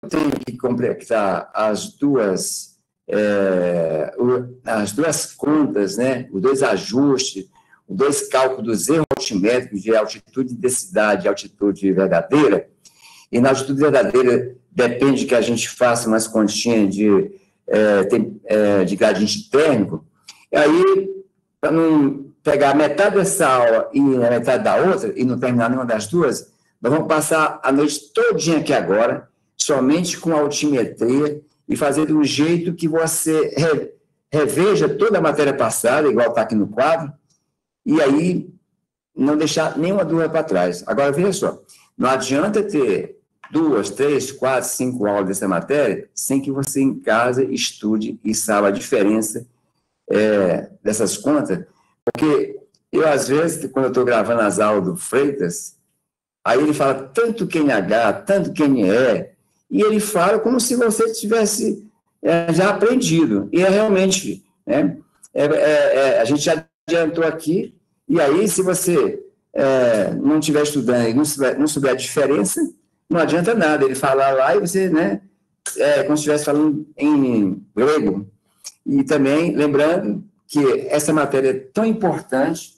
tenho que completar as duas contas, né, os dois ajustes, os dois cálculos dos erros altimétricos de altitude e densidade e altitude verdadeira, e na altitude verdadeira depende que a gente faça umas continhas de gradiente térmico, e aí, para não pegar metade dessa aula e a metade da outra, e não terminar nenhuma das duas, nós vamos passar a noite todinha aqui agora, somente com altimetria, e fazer do jeito que você reveja toda a matéria passada, igual está aqui no quadro, e aí não deixar nenhuma dúvida para trás. Agora, veja só, não adianta ter 2, 3, 4, 5 aulas dessa matéria sem que você em casa estude e saiba a diferença dessas contas, porque eu, às vezes, quando eu estou gravando as aulas do Freitas, aí ele fala tanto QNH, tanto QNE, e ele fala como se você tivesse já aprendido. E realmente, né, a gente já adiantou aqui, e aí, se você não estiver estudando e não souber a diferença, não adianta nada ele falar lá e você, né, como se estivesse falando em grego. E também, lembrando que essa matéria é tão importante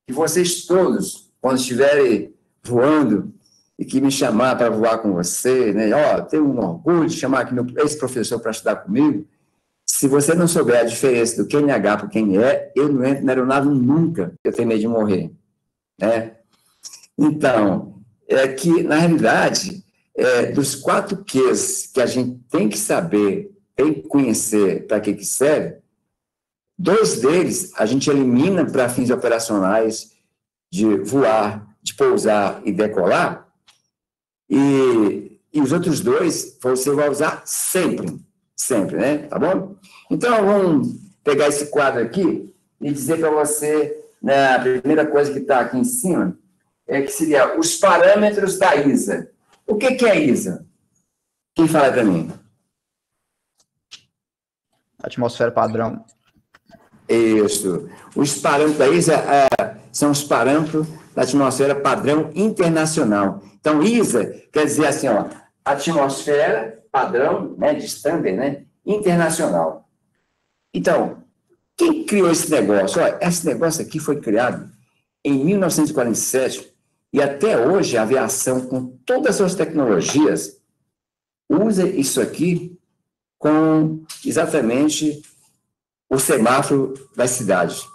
que vocês todos, quando estiverem voando, e que me chamar para voar com você, né? Tenho um orgulho de chamar aqui esse professor para estudar comigo. Se você não souber a diferença do QNH para o QNE, eu não entro na aeronave nunca, eu tenho medo de morrer, né? Então, que, na realidade, dos 4 Qs que a gente tem que saber, tem que conhecer para que serve, 2 deles a gente elimina para fins operacionais de voar, de pousar e decolar, e os outros 2 você vai usar sempre, né? Tá bom? Então, vamos pegar esse quadro aqui e dizer para você, né, a primeira coisa que está aqui em cima, que seria os parâmetros da ISA. O que é ISA? Quem fala para mim? Atmosfera padrão. Isso. Os parâmetros da ISA são os parâmetros da atmosfera padrão internacional. Então, ISA quer dizer assim, atmosfera padrão, né, de standard, né, internacional. Então, quem criou esse negócio? Esse negócio aqui foi criado em 1947 e até hoje a aviação, com todas as suas tecnologias, usa isso aqui com exatamente o semáforo das cidades.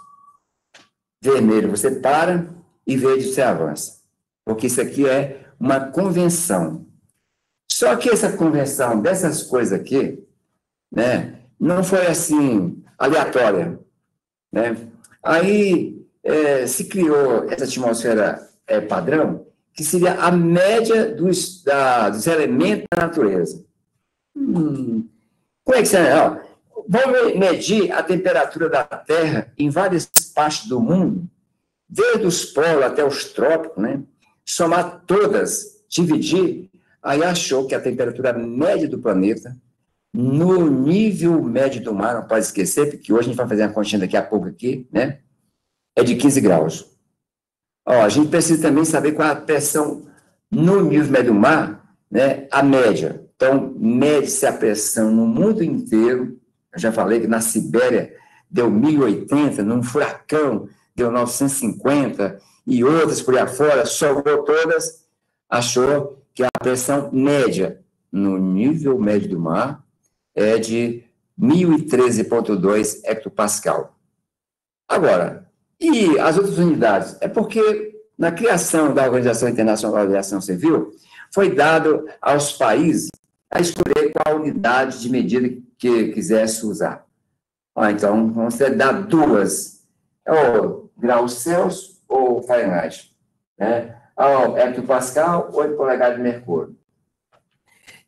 Vermelho você para e verde você avança. Porque isso aqui é uma convenção. Só que essa convenção dessas coisas aqui, né, não foi assim, aleatória, né? Aí se criou essa atmosfera padrão, que seria a média dos elementos da natureza. Como é que você... Vamos medir a temperatura da Terra em várias partes do mundo, desde os polos até os trópicos, né? Somar todas, dividir, aí achou que a temperatura média do planeta, no nível médio do mar, não pode esquecer, porque hoje a gente vai fazer uma continha daqui a pouco aqui, né? É de 15 graus. A gente precisa também saber qual é a pressão no nível médio do mar, né? A média. Então, mede-se a pressão no mundo inteiro. Eu já falei que na Sibéria deu 1080, num furacão deu 950, e outras por aí afora, sobrou todas, achou que a pressão média no nível médio do mar é de 1013,2 hectopascal. Agora, e as outras unidades? É porque na criação da Organização Internacional de Aviação Civil, foi dado aos países a escolher qual unidade de medida que quisesse usar. Então, vamos dar 2, ou graus Celsius ou Fahrenheit, né? Hectopascal ou polegadas de mercúrio.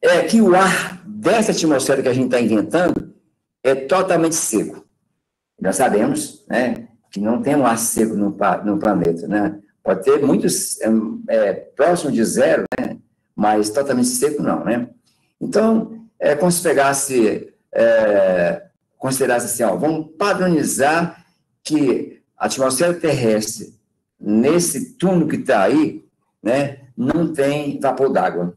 É que o ar dessa atmosfera que a gente está inventando é totalmente seco. Nós sabemos, né, que não tem um ar seco no planeta, né? Pode ter muitos próximo de zero, né, mas totalmente seco não, né? Então, como se pegasse, considerasse assim, vamos padronizar que a atmosfera terrestre, nesse túnel que está aí, né, não tem vapor d'água.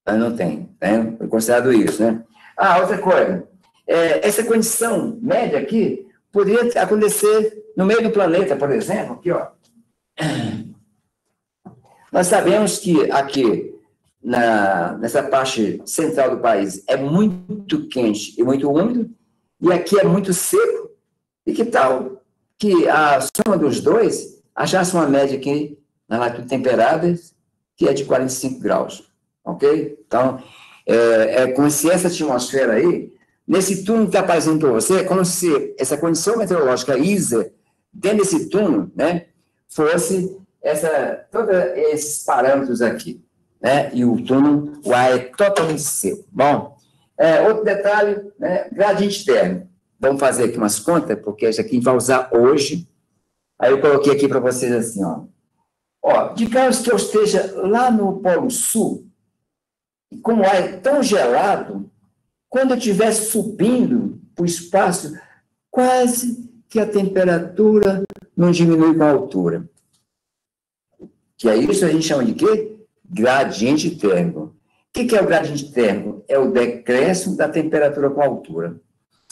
Mas não tem, né? Foi considerado isso, né? Ah, outra coisa. Essa condição média aqui poderia acontecer no meio do planeta, por exemplo, aqui, ó. Nós sabemos que aqui, nessa parte central do país, é muito quente e muito úmido, e aqui é muito seco. E que tal que a soma dos dois achasse uma média aqui na latitude temperada, que é de 45 graus, ok? Então, como se essa atmosfera aí, nesse túnel que está aparecendo para você, é como se essa condição meteorológica ISA, dentro desse túnel, né, fosse todos esses parâmetros aqui, né, e o túnel, o ar é totalmente seco. Bom, outro detalhe, né, gradiente térmico. Vamos fazer aqui umas contas, porque esse aqui a gente vai usar hoje. Aí eu coloquei aqui para vocês assim, ó, digamos que eu esteja lá no Polo Sul, e como o ar é tão gelado, quando eu estiver subindo para o espaço, quase que a temperatura não diminui com a altura. Que é isso a gente chama de quê? Gradiente térmico. O que é o gradiente térmico? É o decréscimo da temperatura com a altura.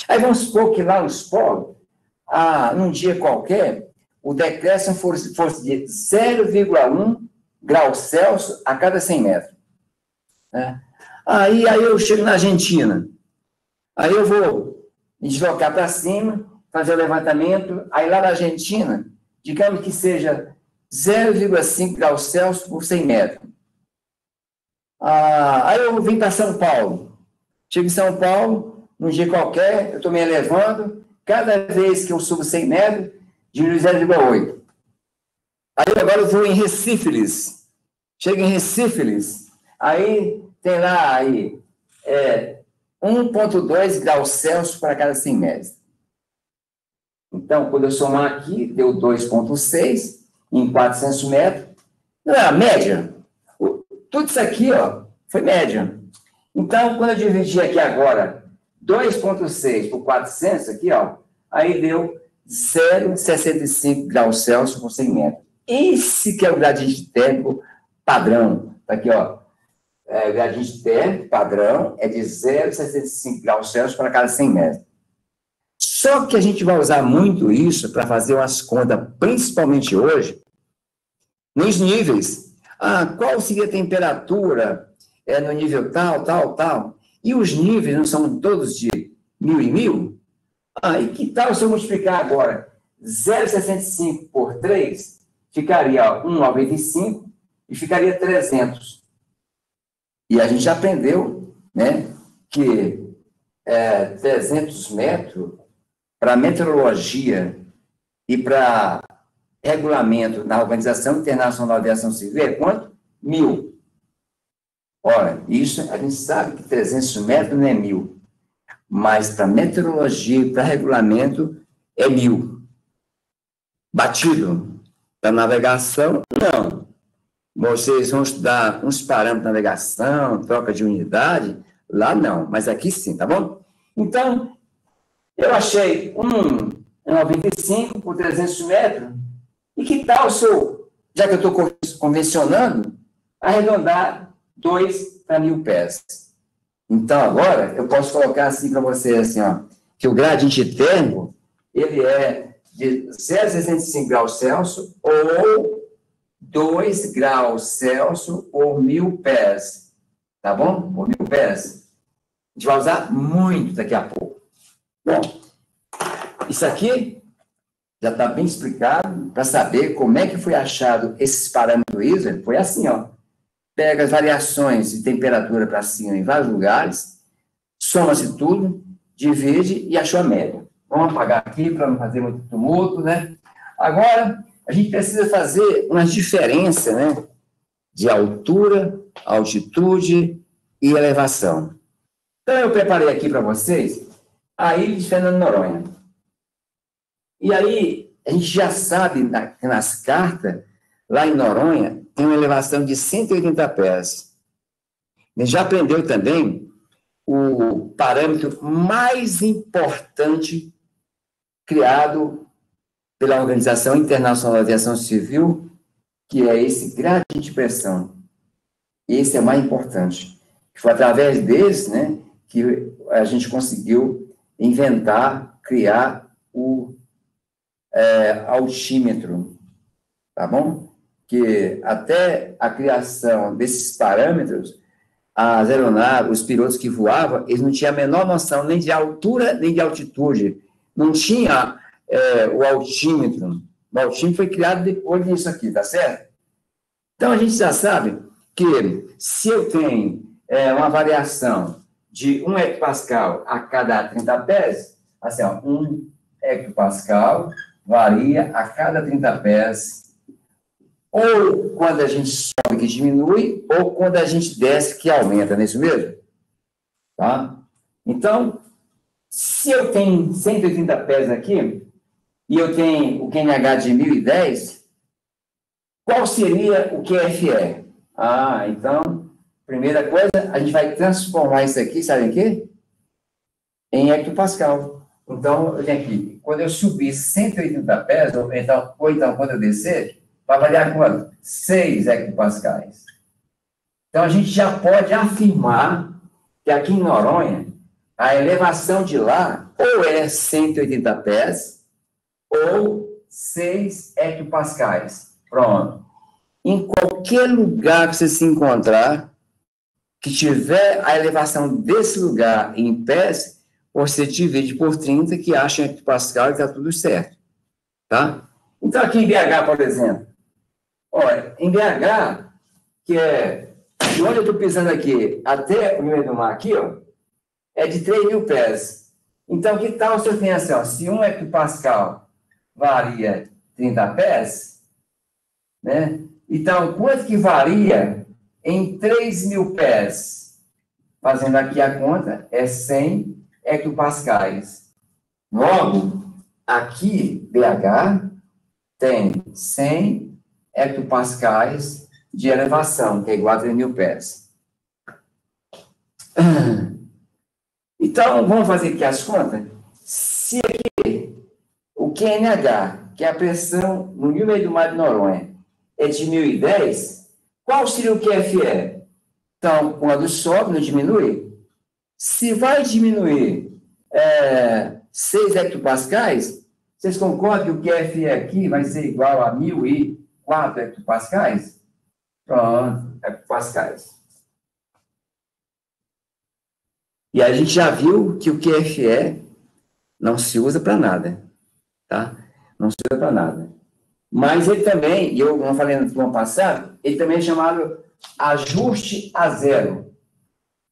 Aí vamos supor que lá nos polos, num dia qualquer, o decréscimo fosse de 0,1 graus Celsius a cada 100 metros. Né? Aí eu chego na Argentina. Aí eu vou me deslocar para cima, fazer o levantamento. Aí lá na Argentina, digamos que seja 0,5 graus Celsius por 100 metros. Aí eu vim para São Paulo. Chego em São Paulo, num dia qualquer, eu estou me elevando. Cada vez que eu subo 100 metros, diminui 0,8. Aí agora eu vou em Recífilis. Chego em Recífilis, aí tem lá 1,2 graus Celsius para cada 100 metros. Então, quando eu somar aqui, deu 2,6 em 400 metros. Não é a média. Tudo isso aqui, ó, foi média. Então, quando eu dividi aqui agora 2,6 por 400, aqui, ó, aí deu 0,65 graus Celsius por 100 metros. Esse que é o gradiente térmico padrão. Tá aqui, ó. O gradiente térmico padrão é de 0,65 graus Celsius para cada 100 metros. Só que a gente vai usar muito isso para fazer umas contas, principalmente hoje, nos níveis. Qual seria a temperatura no nível tal, tal, tal? E os níveis não são todos de 1.000 em 1.000? E que tal se eu multiplicar agora 0,65 por 3, ficaria 1,95 e ficaria 300. E a gente já aprendeu, né, que 300 metros para meteorologia e para regulamento na Organização Internacional de Aviação Civil é quanto? 1.000. Ora, isso a gente sabe que 300 metros não é 1.000. Mas para meteorologia e para regulamento é 1.000. Batido. Para navegação, não. Vocês vão estudar uns parâmetros de navegação, troca de unidade, lá não, mas aqui sim, tá bom? Então, eu achei 1,95 por 300 metros, e que tal se eu, já que eu estou convencionando, arredondar 2 para 1.000 pés? Então, agora, eu posso colocar assim para vocês, assim, ó, que o gradiente térmico, ele é de 0,65 graus Celsius ou 2 graus Celsius por 1.000 pés. Tá bom? Por 1.000 pés. A gente vai usar muito daqui a pouco. Bom, isso aqui já está bem explicado para saber como é que foi achado esses parâmetros ISO. Foi assim, ó. Pega as variações de temperatura para cima em vários lugares, soma-se tudo, divide e achou a média. Vamos apagar aqui para não fazer muito tumulto, né? Agora, a gente precisa fazer uma diferença, né, de altura, altitude e elevação. Então, eu preparei aqui para vocês a ilha de Fernando de Noronha. E aí, a gente já sabe, nas cartas, lá em Noronha, tem uma elevação de 180 pés. A gente já aprendeu também o parâmetro mais importante criado pela Organização Internacional de Aviação Civil, que é esse gradiente de pressão. Esse é o mais importante. Foi através deles, né, que a gente conseguiu inventar, criar o altímetro, tá bom? Que até a criação desses parâmetros, as aeronaves, os pilotos que voavam, eles não tinham a menor noção nem de altura, nem de altitude. Não tinha o altímetro. O altímetro foi criado depois disso aqui, tá certo? Então, a gente já sabe que se eu tenho uma variação de 1 hectopascal a cada 30 pés, assim, ó, 1 hectopascal varia a cada 30 pés, ou quando a gente sobe que diminui, ou quando a gente desce que aumenta, não é isso mesmo? Tá? Então, se eu tenho 180 pés aqui, e eu tenho o QNH de 1010, qual seria o QFE? Então, primeira coisa, a gente vai transformar isso aqui, sabe em quê? Em hectopascal. Então, eu tenho aqui, quando eu subir 180 pés, ou então quando eu descer, vai variar quanto? 6 hectopascais. Então, a gente já pode afirmar que aqui em Noronha, a elevação de lá ou é 180 pés ou 6 hectopascais. Pronto. Em qualquer lugar que você se encontrar, que tiver a elevação desse lugar em pés, você divide por 30, que acha em hectopascal e está tudo certo. Tá? Então, aqui em BH, por exemplo, olha, em BH, que é de onde eu estou pisando aqui até o meio do mar aqui, ó, é de 3.000 pés. Então, que tal se eu tenho assim, ó, se 1 hectopascal varia 30 pés, né? Então, quanto que varia em 3.000 pés? Fazendo aqui a conta, é 100 hectopascais. Logo, aqui, BH, tem 100 hectopascais de elevação, que é igual a 3.000 pés. Então, vamos fazer aqui as contas. Se aqui o QNH, que é a pressão no nível do mar de Noronha, é de 1010, qual seria o QFE? Então, quando sobe, não diminui? Se vai diminuir 6 hectopascais, vocês concordam que o QFE aqui vai ser igual a 1.004 hectopascais? Pronto, hectopascais. E a gente já viu que o QFE não se usa para nada, tá? Não se usa para nada. Mas ele também, e eu não falei no ano passado, ele também é chamado ajuste a zero.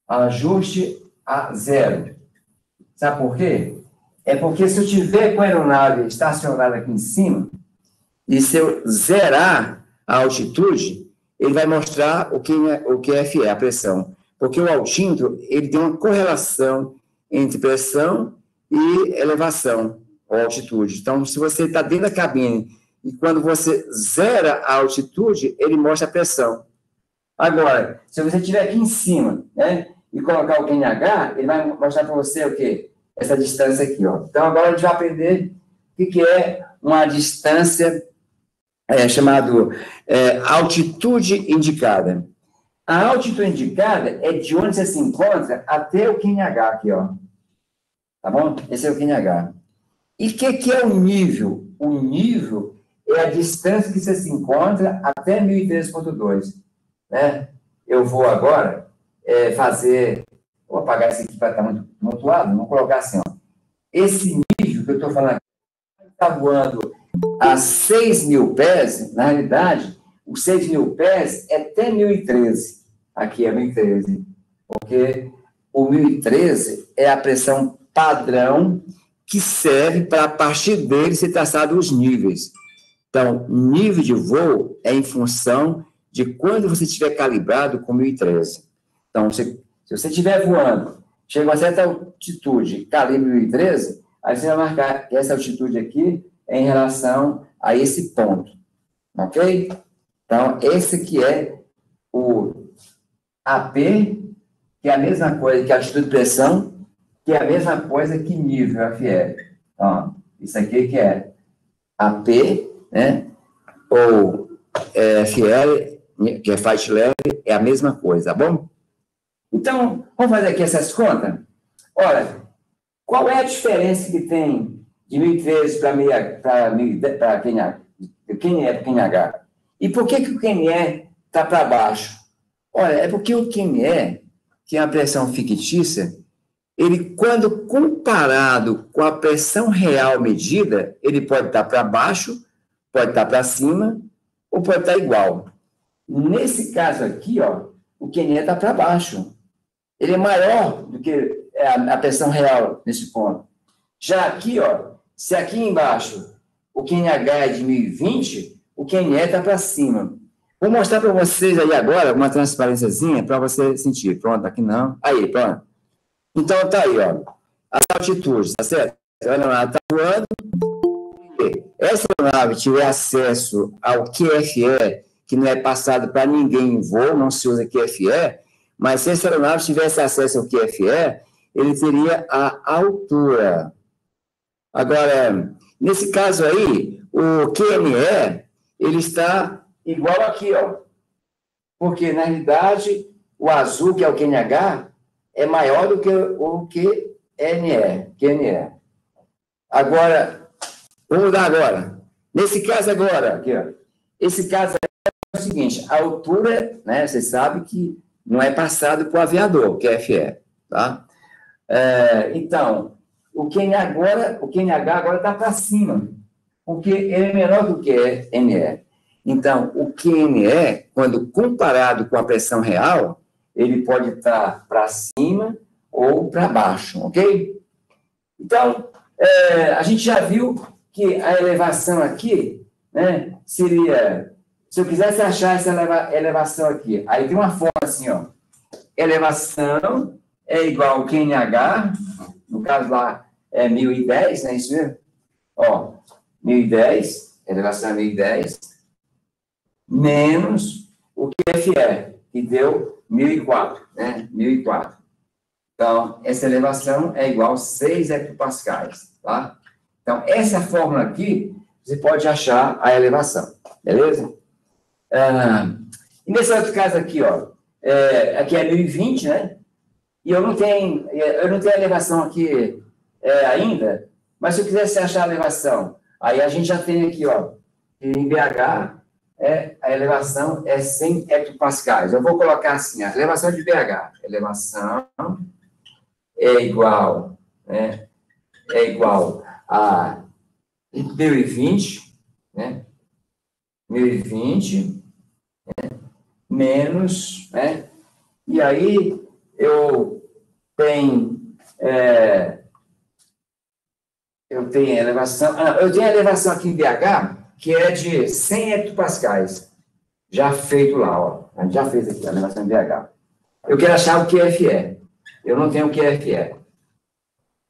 Ajuste a zero. Sabe por quê? É porque se eu tiver com a aeronave estacionada aqui em cima, e se eu zerar a altitude, ele vai mostrar o QFE, a pressão. Porque o altímetro, ele tem uma correlação entre pressão e elevação, ou altitude. Então, se você está dentro da cabine e quando você zera a altitude, ele mostra a pressão. Agora, se você estiver aqui em cima, né, e colocar o QNH, ele vai mostrar para você o quê? Essa distância aqui, ó. Então, agora a gente vai aprender o que é uma distância chamada altitude indicada. A altitude indicada é de onde você se encontra até o QNH aqui, ó. Tá bom? Esse é o QNH. E o que é o nível? O nível é a distância que você se encontra até 1013,2. Né? Eu vou agora vou apagar esse aqui para estar muito tumultuado, vou colocar assim, ó. Esse nível que eu estou falando aqui está voando a 6.000 pés, na realidade, os 6.000 pés é até 1013. Aqui é 1013. Porque o 1013 é a pressão padrão que serve para, a partir dele, ser traçado os níveis. Então, nível de voo é em função de quando você estiver calibrado com 1013. Então, se você estiver voando, chega a uma certa altitude, calibre 1013, aí você vai marcar que essa altitude aqui é em relação a esse ponto. Ok? Então, esse aqui é o AP, que é a mesma coisa que a altitude de pressão, que é a mesma coisa que nível FL. Então, isso aqui que é AP, né? Ou FL, que é faixa leve, é a mesma coisa, tá bom? Então, vamos fazer aqui essas contas? Olha, qual é a diferença que tem de 1013 para QNE? E por que o QNE está para baixo? Olha, é porque o QNE, que é uma pressão fictícia, ele, quando comparado com a pressão real medida, ele pode estar para baixo, pode estar para cima, ou pode estar igual. Nesse caso aqui, ó, o QNE está para baixo. Ele é maior do que a pressão real nesse ponto. Já aqui, ó, se aqui embaixo o QNH é de 1020, o QNE está para cima. Vou mostrar para vocês aí agora uma transparênciazinha para você sentir. Pronto, aqui não. Aí, pronto. Então, tá aí, ó. As altitudes, tá certo? A aeronave está voando. Essa aeronave tiver acesso ao QFE, que não é passado para ninguém em voo, não se usa QFE, mas se essa aeronave tivesse acesso ao QFE, ele teria a altura. Agora, nesse caso aí, o QNE, ele está igual aqui, ó. Porque, na realidade, o azul, que é o QNH, é maior do que o QNE. Agora, vamos mudar agora. Nesse caso agora, aqui, ó. Esse caso é o seguinte, a altura, né, você sabe que não é passado para o aviador, o QFE, tá? Então, o QNH agora está para cima, porque ele é menor do que o QNE. Então, o QNE, quando comparado com a pressão real, ele pode estar para cima ou para baixo, ok? Então, a gente já viu que a elevação aqui, né, seria... Se eu quisesse achar essa elevação aqui, aí tem uma forma assim, ó. Elevação é igual ao QNH, no caso lá é 1010, não é isso mesmo? Ó, 1010, elevação é 1010, menos o QFE, que deu 1004, né? 1004. Então, essa elevação é igual a 6 hectopascais, tá? Então, essa fórmula aqui, você pode achar a elevação, beleza? E nesse outro caso aqui, ó, aqui é 1020, né? E eu não tenho a elevação aqui ainda, mas se eu quisesse achar a elevação, aí a gente já tem aqui, ó, em BH, a elevação é 100 hectopascais. Eu vou colocar assim, a elevação de BH. Elevação é igual, né? É igual a 1020, né? 1020, né? Menos, né? E aí eu tenho elevação, eu tenho a elevação aqui em BH, que é de 100 hectopascais, já feito lá, ó. A gente já fez aqui a elevação em BH. Eu quero achar o QFE. Eu não tenho o QFE.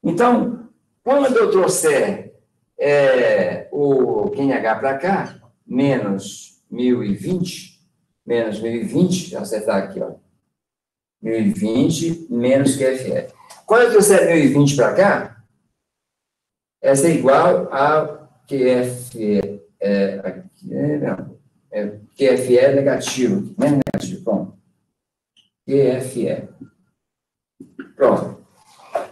Então, quando eu trouxer o QNH para cá, menos 1020, deixa eu acertar aqui, ó. 1020 menos QFE. Quando eu trouxer 1020 para cá, essa é igual a QFE. QFE é negativo. Menos negativo, bom. QFE. Pronto.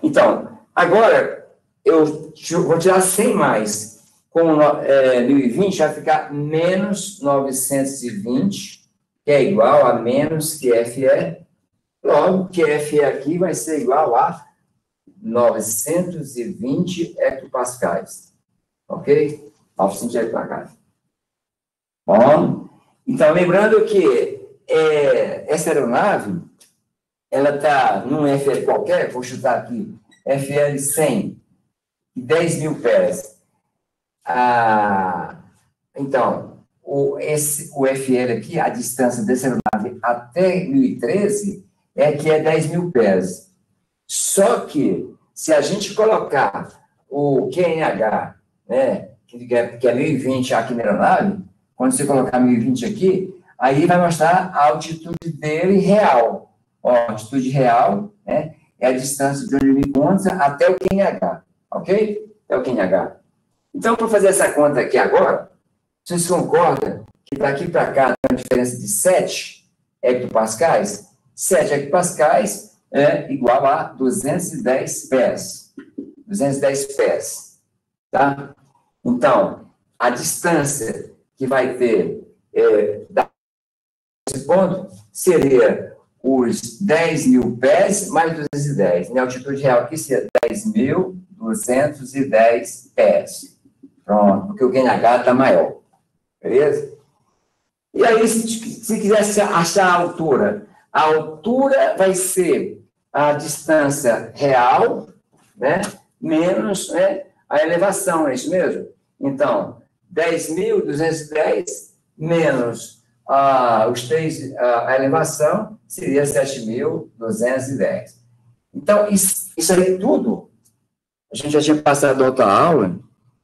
Então, agora, eu vou tirar 100 mais. Com 1020, vai ficar menos 920, que é igual a menos QFE. Logo, QFE aqui vai ser igual a 920 hectopascais. Ok? 920 hectopascais. Bom, então, lembrando que essa aeronave, ela está num FL qualquer, vou chutar aqui, FL 100, 10 mil pés. Então, o FL aqui, a distância dessa aeronave até 1013, que é 10 mil pés. Só que, se a gente colocar o QNH, né, que é 1020 aqui na aeronave, quando você colocar 1020 aqui, aí vai mostrar a altitude dele real. Ó, a altitude real, né, é a distância de onde ele encontra até o QNH, ok? Até o QNH. Então, para fazer essa conta aqui agora, vocês concordam que daqui para cá tem uma diferença de 7 hectopascais? 7 hectopascais é igual a 210 pés. 210 pés. Tá? Então, a distância que vai ter desse ponto seria os 10.000 pés mais 210. Minha altitude real aqui seria 10.210 pés. Pronto, porque o QNH está maior. Beleza? E aí, se quisesse achar a altura vai ser a distância real, né, menos, né, a elevação, é isso mesmo? Então, 10.210 menos a elevação seria 7.210. Então, isso aí tudo, a gente já tinha passado outra aula,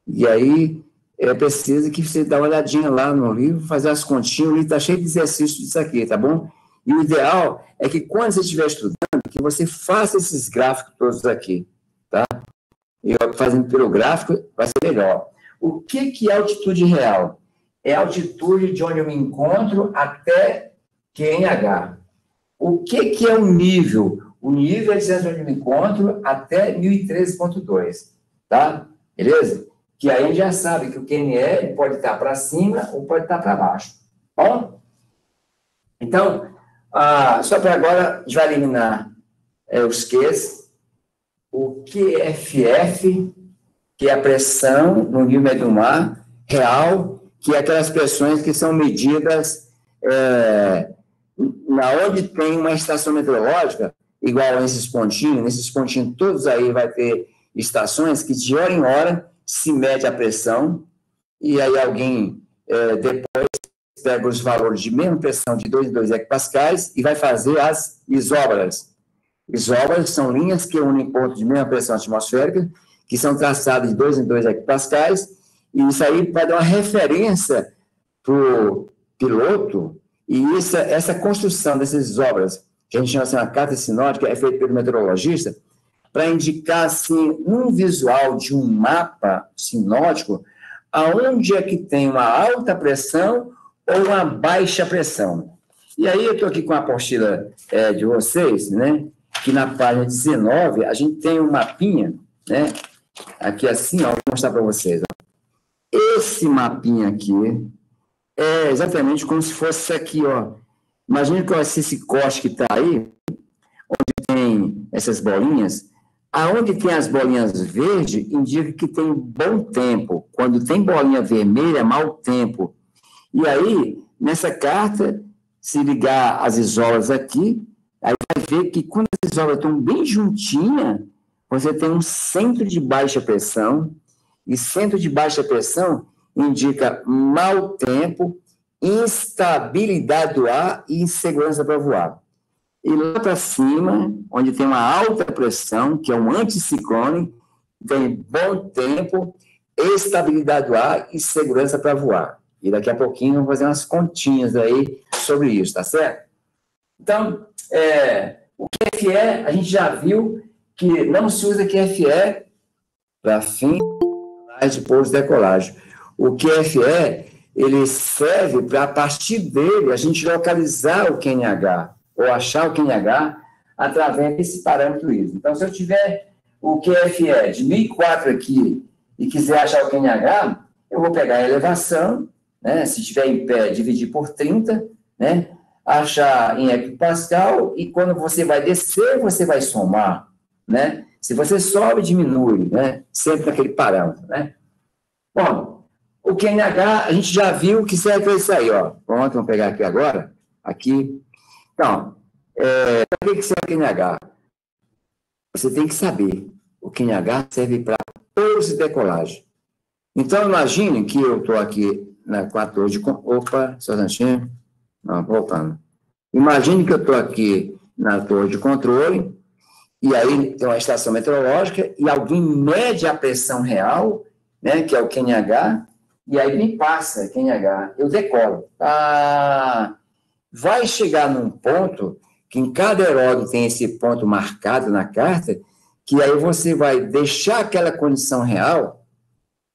e aí é preciso que você dê uma olhadinha lá no livro, fazer as continhas, o livro está cheio de exercícios disso aqui, tá bom? E o ideal é que quando você estiver estudando, que você faça esses gráficos todos aqui, tá? E fazendo pelo gráfico, vai ser melhor. O que é altitude real? É a altitude de onde eu me encontro até QNH. O que é o nível? O nível é a distância onde eu me encontro até 1013,2, tá? Beleza? Que aí a gente já sabe que o QNE pode estar para cima ou pode estar para baixo. Bom? Então, só para agora, a gente vai eliminar os Qs. O QFF, que é a pressão no nível médio do mar, real, que é aquelas pressões que são medidas na onde tem uma estação meteorológica, igual a nesses pontinhos todos aí vai ter estações que de hora em hora se mede a pressão, e aí alguém depois pega os valores de mesma pressão de 2 em 2 hectopascais e vai fazer as isóbaras. Isóbaras são linhas que unem pontos de mesma pressão atmosférica, que são traçadas de 2 em 2 hectopascais, e isso aí vai dar uma referência para o piloto, e essa construção dessas isóbaras, que a gente chama assim, uma carta sinótica, é feita pelo meteorologista, para indicar, assim, um visual de um mapa sinótico, aonde é que tem uma alta pressão ou uma baixa pressão. E aí eu estou aqui com a apostila de vocês, né, que na página 19 a gente tem um mapinha, né, aqui assim, ó, vou mostrar para vocês. Ó. Esse mapinha aqui é exatamente como se fosse aqui, ó. Imagina que esse corte que está aí, onde tem essas bolinhas, aonde tem as bolinhas verdes, indica que tem bom tempo. Quando tem bolinha vermelha, mau tempo. E aí, nessa carta, se ligar as isóbaras aqui, aí vai ver que quando as isóbaras estão bem juntinhas, você tem um centro de baixa pressão, e centro de baixa pressão indica mau tempo, instabilidade do ar e insegurança para voar. E lá para cima, onde tem uma alta pressão, que é um anticiclone, tem bom tempo, estabilidade do ar e segurança para voar. E daqui a pouquinho vamos fazer umas continhas aí sobre isso, tá certo? Então, o QFE, a gente já viu que não se usa QFE para fins de pouso e decolagem. O QFE, ele serve para, a partir dele, a gente localizar o QNH, ou achar o QNH através desse parâmetro ISO. Então, se eu tiver o QFE de 1004 aqui e quiser achar o QNH, eu vou pegar a elevação, né, se estiver em pé, dividir por 30, né, achar em hectopascal, e quando você vai descer, você vai somar, né? Se você sobe, diminui, né? Sempre naquele parâmetro, né? Bom, o QNH, a gente já viu que serve para isso aí, ó. Pronto, vamos pegar aqui agora. Aqui. Então, para que serve o QNH? Você tem que saber. O QNH serve para pouso e decolagem. Então, imagine que eu estou aqui com a torre de... Opa, só um instantinho. Não, voltando. Imagine que eu estou aqui na torre de controle, e aí tem uma estação meteorológica, e alguém mede a pressão real, né, que é o QNH, e aí me passa QNH, eu decolo. Vai chegar num ponto, que em cada aeródromo tem esse ponto marcado na carta, que aí você vai deixar aquela condição real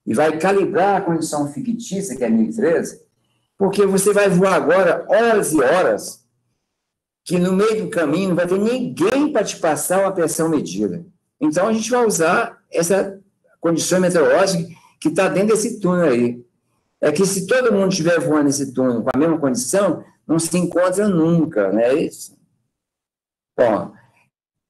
e vai calibrar a condição fictícia, que é 1013, porque você vai voar agora horas e horas que no meio do caminho não vai ter ninguém para te passar uma pressão medida. Então, a gente vai usar essa condição meteorológica que está dentro desse túnel aí. É que se todo mundo estiver voando nesse túnel com a mesma condição, não se encontra nunca, não é isso? Bom,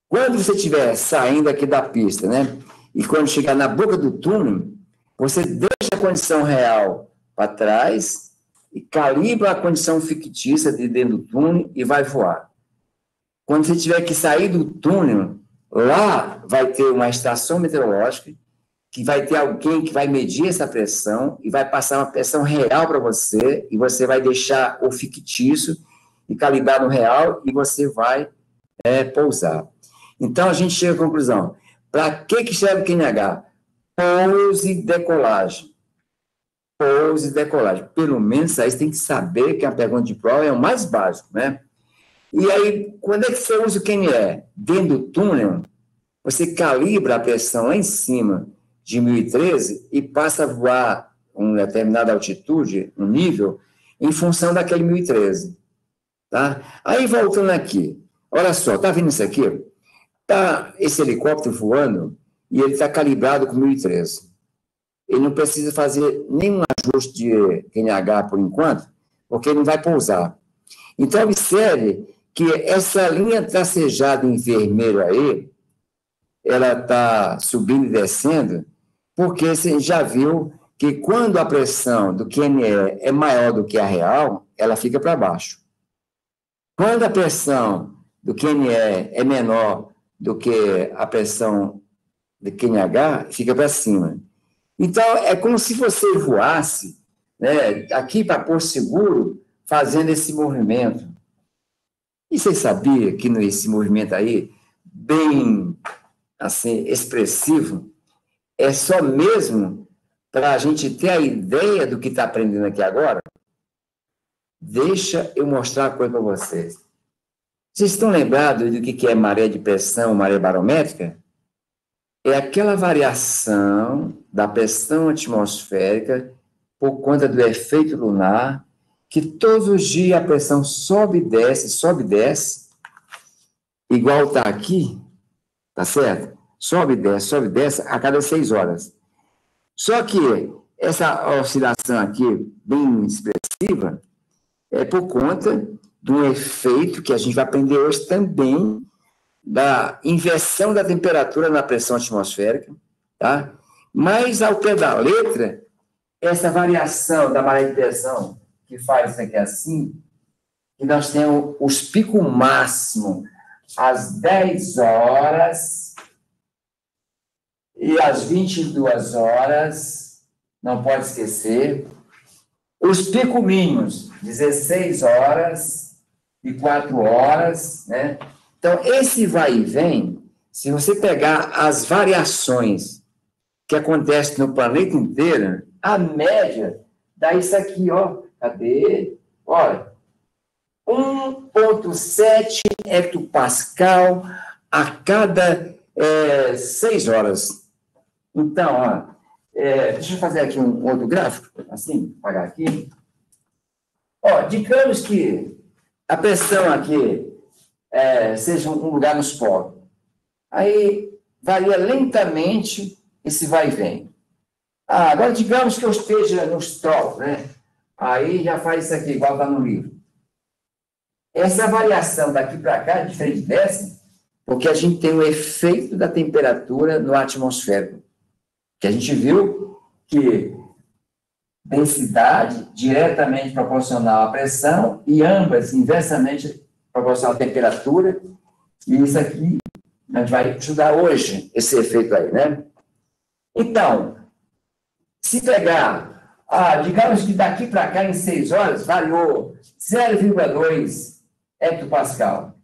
quando você estiver saindo aqui da pista, né, e quando chegar na boca do túnel, você deixa a condição real para trás e calibra a condição fictícia de dentro do túnel e vai voar. Quando você tiver que sair do túnel, lá vai ter uma estação meteorológica que vai ter alguém que vai medir essa pressão e vai passar uma pressão real para você e você vai deixar o fictício e calibrar no real e você vai pousar. Então, a gente chega à conclusão. Para que serve o QNH? Pouso e decolagem. Pouso e decolagem. Pelo menos aí você tem que saber que a pergunta de prova é o mais básico, né? E aí, quando é que você usa o QNE? Dentro do túnel, você calibra a pressão lá em cima de 1013 e passa a voar uma determinada altitude, um nível, em função daquele 1013. Tá? Aí, voltando aqui, olha só, tá vendo isso aqui? Tá esse helicóptero voando e ele está calibrado com 1013. Ele não precisa fazer nenhum ajuste de QNH por enquanto, porque ele não vai pousar. Então, observe que essa linha tracejada em vermelho aí, ela está subindo e descendo, porque você já viu que quando a pressão do QNE é maior do que a real, ela fica para baixo. Quando a pressão do QNE é menor do que a pressão do QNH, fica para cima. Então, é como se você voasse, né, aqui para Porto Seguro, fazendo esse movimento. E você sabia que nesse movimento aí, bem assim, expressivo, é só mesmo para a gente ter a ideia do que está aprendendo aqui agora? Deixa eu mostrar uma coisa para vocês. Vocês estão lembrados do que é maré de pressão, maré barométrica? É aquela variação da pressão atmosférica por conta do efeito lunar, que todos os dias a pressão sobe e desce, igual está aqui, tá certo? Sobe e desce a cada 6 horas. Só que essa oscilação aqui, bem expressiva, é por conta de um efeito que a gente vai aprender hoje também, da inversão da temperatura na pressão atmosférica, tá? Mas, ao pé da letra, essa variação da maré de pressão, que faz isso aqui assim, que nós temos os picos máximos às 10 horas e às 22 horas, não pode esquecer, os picos mínimos, 16 horas e 4 horas, né? Então, esse vai e vem, se você pegar as variações que acontecem no planeta inteiro, a média dá isso aqui, ó. Cadê? Olha, 1,7 hectopascal a cada 6 horas. Então, ó, deixa eu fazer aqui um outro gráfico, assim, apagar aqui. Ó, digamos que a pressão aqui seja um lugar nos polos. Aí varia lentamente esse vai e vem. Agora, digamos que eu esteja nos trópicos, né? Aí já faz isso aqui, igual está no livro. Essa variação daqui para cá é diferente dessa, porque a gente tem o efeito da temperatura no atmosférico. Que a gente viu que densidade diretamente proporcional à pressão e ambas inversamente proporcional à temperatura. E isso aqui a gente vai estudar hoje, esse efeito aí, né? Então, se pegar, digamos que daqui para cá, em 6 horas, variou 0,2 hectopascal.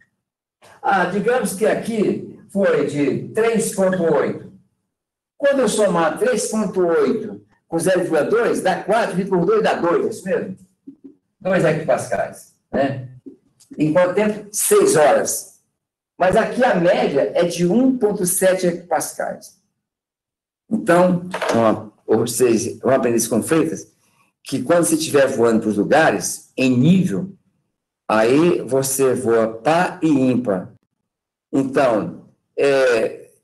Digamos que aqui foi de 3,8. Quando eu somar 3,8 com 0,2, dá 4, dividido por 2 dá 2, é isso mesmo? 2 hectopascais, né? Em quanto tempo? 6 horas. Mas aqui a média é de 1,7 hectopascais. Então, vocês vão aprender isso com Freitas, que quando você estiver voando para os lugares, em nível, Aí você voa par e ímpar. Então,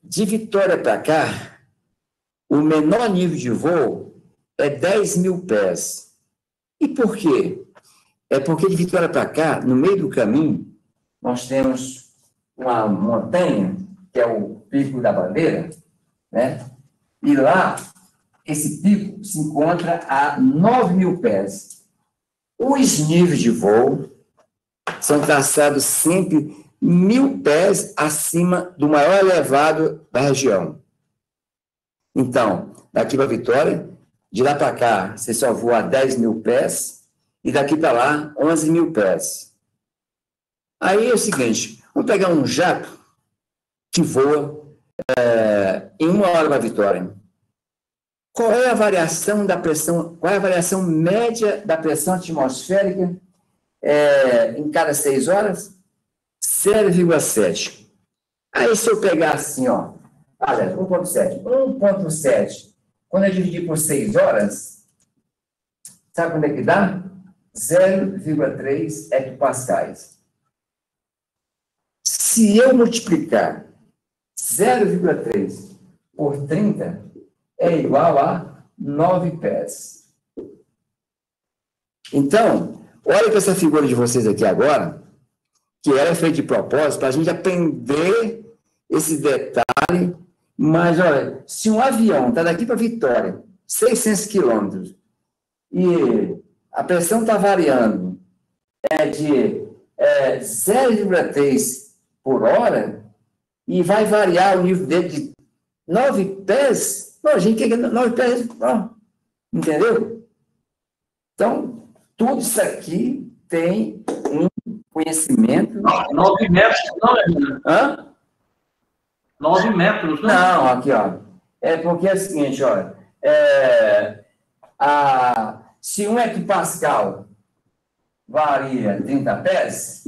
de Vitória para cá, o menor nível de voo é 10 mil pés. E por quê? É porque de Vitória para cá, no meio do caminho, nós temos uma montanha, que é o Pico da Bandeira, né? E lá, esse pico se encontra a 9 mil pés. Os níveis de voo são traçados sempre 1.000 pés acima do maior elevado da região. Então, daqui para Vitória, de lá para cá, você só voa a 10 mil pés, e daqui para lá, 11 mil pés. Aí é o seguinte, vamos pegar um jato que voa em 1 hora para Vitória. Qual é a variação da pressão, qual é a variação média da pressão atmosférica em cada 6 horas? 0,7. Aí, se eu pegar assim, ó, 1,7. 1,7, quando eu dividir por 6 horas, sabe quando é que dá? 0,3 hectopascais. Se eu multiplicar 0,3 por 30, é igual a 9 pés. Então, olha para essa figura de vocês aqui agora, que era feita de propósito, para a gente aprender esse detalhe. Mas, olha, se um avião está daqui para Vitória, 600 quilômetros, e a pressão está variando de 0,3 por hora, e vai variar o nível dele de 9 pés, a gente quer 9 pés, entendeu? Então, tudo isso aqui tem um conhecimento. 9 metros, não é? Hã? 9 metros, não? Não, aqui, ó. É porque é o seguinte, olha. Se 1 hectopascal varia 30 pés,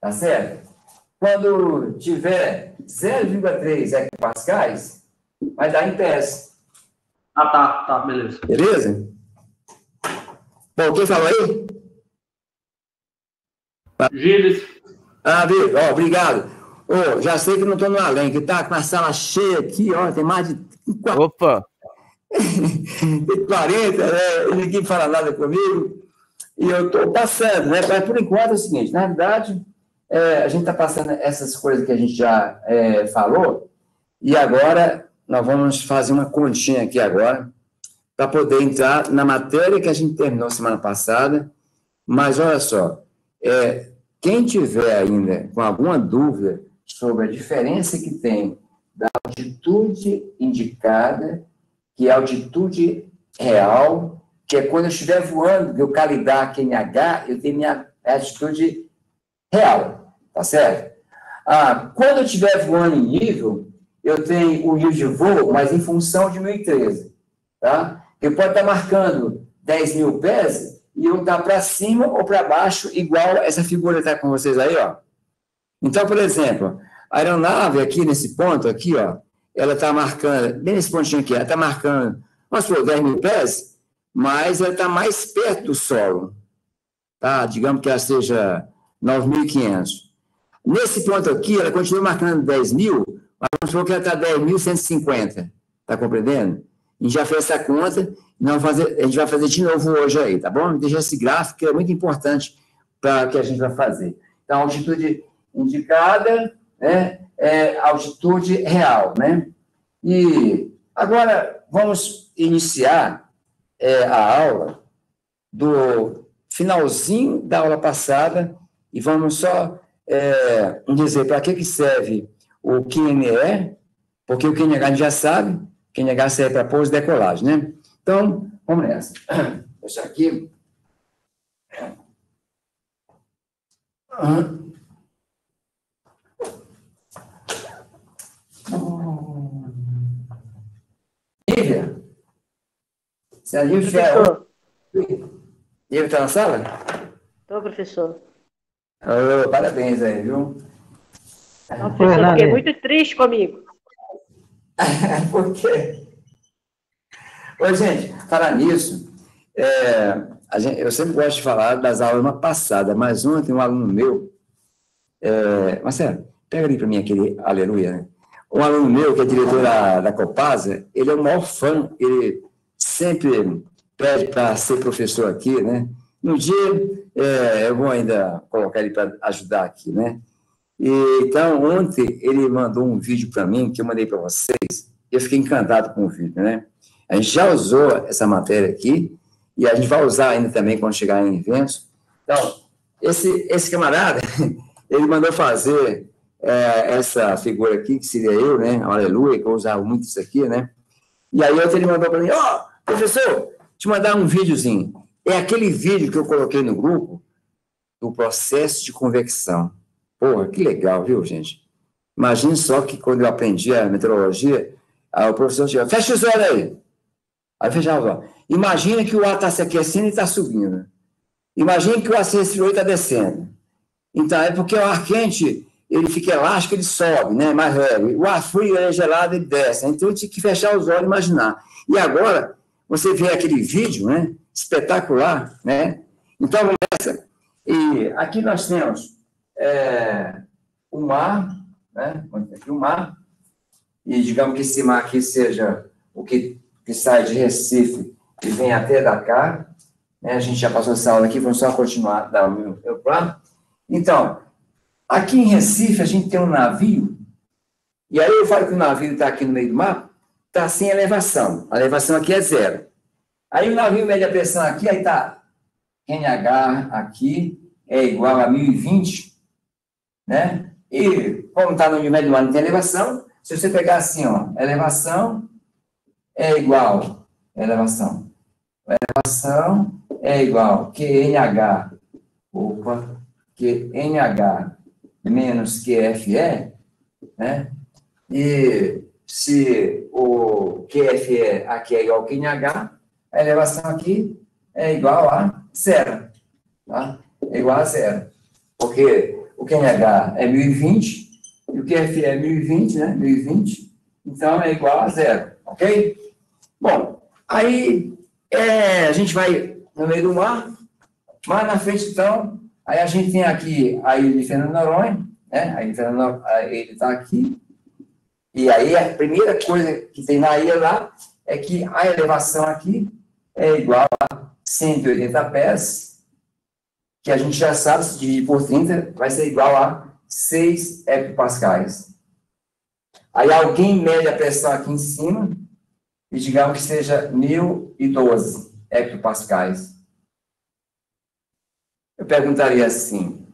tá certo? Quando tiver 0,3 hectopascais, vai dar em pés. Tá, beleza. Beleza? Bom, quem falou aí? Gilles. Viu? Obrigado. Já sei que não estou no além, que tá com a sala cheia aqui, ó, tem mais de 40. Opa! Tem 40, né? Ninguém fala nada comigo. E eu estou passando, né? Mas por enquanto é o seguinte, na verdade, a gente está passando essas coisas que a gente já falou, e agora nós vamos fazer uma continha aqui agora, para poder entrar na matéria que a gente terminou semana passada. Mas olha só, quem tiver ainda com alguma dúvida sobre a diferença que tem da altitude indicada, que é a altitude real, que é quando eu estiver voando, que eu calibrar QNH, eu tenho minha altitude real, tá certo? Quando eu estiver voando em nível, eu tenho o nível de voo, mas em função de 1013, tá? Eu posso estar marcando 10 mil pés e eu estar para cima ou para baixo, igual essa figura está com vocês aí, ó. Então, por exemplo, a aeronave aqui nesse ponto, aqui, ó, ela está marcando, bem nesse pontinho aqui, ela está marcando, vamos supor, 10 mil pés, mas ela está mais perto do solo, tá? Digamos que ela seja 9.500. Nesse ponto aqui, ela continua marcando 10 mil, mas vamos supor que ela está 10.150, tá compreendendo? A gente já fez essa conta, a gente vai fazer de novo hoje aí, tá bom? Deixa esse gráfico, que é muito importante para o que a gente vai fazer. Então, a altitude indicada, né, é altitude real, né? E agora vamos iniciar a aula do finalzinho da aula passada e vamos só dizer para que serve o QNE, porque o QNH a gente já sabe, o QNH serve para pouso e decolagem, né? Então, vamos nessa. Deixa aqui. Lívia? Você é a Lívia? Professor. Lívia está na sala? Estou, professor. Parabéns aí, viu? Não, professor, fiquei muito triste comigo. Por quê? Ô, gente, falar nisso, eu sempre gosto de falar das aulas passadas, mas ontem um aluno meu, Marcelo, pega ali para mim aquele aleluia, né? Um aluno meu, que é diretor da Copasa, ele é o maior fã, ele sempre pede para ser professor aqui, né? No dia, eu vou ainda colocar ele para ajudar aqui, né? Então, ontem, ele mandou um vídeo para mim, que eu mandei para vocês, e eu fiquei encantado com o vídeo, né? A gente já usou essa matéria aqui, e a gente vai usar ainda também quando chegar em eventos. Então, esse camarada, ele mandou fazer essa figura aqui, que seria eu, né? Aleluia, que eu usava muito isso aqui, né? E aí, ontem ele mandou para mim, professor, te mandar um videozinho. É aquele vídeo que eu coloquei no grupo do processo de convecção. Porra, que legal, viu, gente? Imagine só que quando eu aprendi a meteorologia, o professor chegava, fecha os olhos aí. Aí fechava os olhos. Imagina que o ar está se aquecendo e está subindo. Imagina que o ar se resfriou e está descendo. Então, é porque o ar quente, ele fica elástico, ele sobe, né? Mais leve. O ar frio, ele é gelado, ele desce. Então, eu tinha que fechar os olhos e imaginar. E agora, você vê aquele vídeo, né? Espetacular, né? Então, vamos nessa. E aqui nós temos o mar, né? Aqui o mar, e digamos que esse mar aqui seja o que sai de Recife e vem até Dakar, né? A gente já passou essa aula aqui, vamos só continuar dar o meu plano. Então, aqui em Recife a gente tem um navio, e aí eu falo que o navio está aqui no meio do mar, está sem elevação, a elevação aqui é 0. Aí o navio mede a pressão aqui, aí está NH aqui, é igual a 1020, né? E, como está no nível médio do mar, não tem elevação, se você pegar assim, elevação é igual, elevação é igual QNH, QNH menos QFE, né? E se o QFE aqui é igual ao QNH, a elevação aqui é igual a 0, tá? É igual a 0, porque o QNH é 1020 e o QFE é 1020, né? 1020, então é igual a 0, ok? Bom, aí a gente vai no meio do mar, mais na frente, então, aí a gente tem aqui a ilha de Fernando de Noronha, né? A ilha de Fernando de Noronha, ele está aqui, e aí a primeira coisa que tem na ilha lá é que a elevação aqui é igual a 180 pés, que a gente já sabe, se dividir por 30, vai ser igual a 6 hectopascais. Aí alguém mede a pressão aqui em cima, e digamos que seja 1012 hectopascais. Eu perguntaria assim,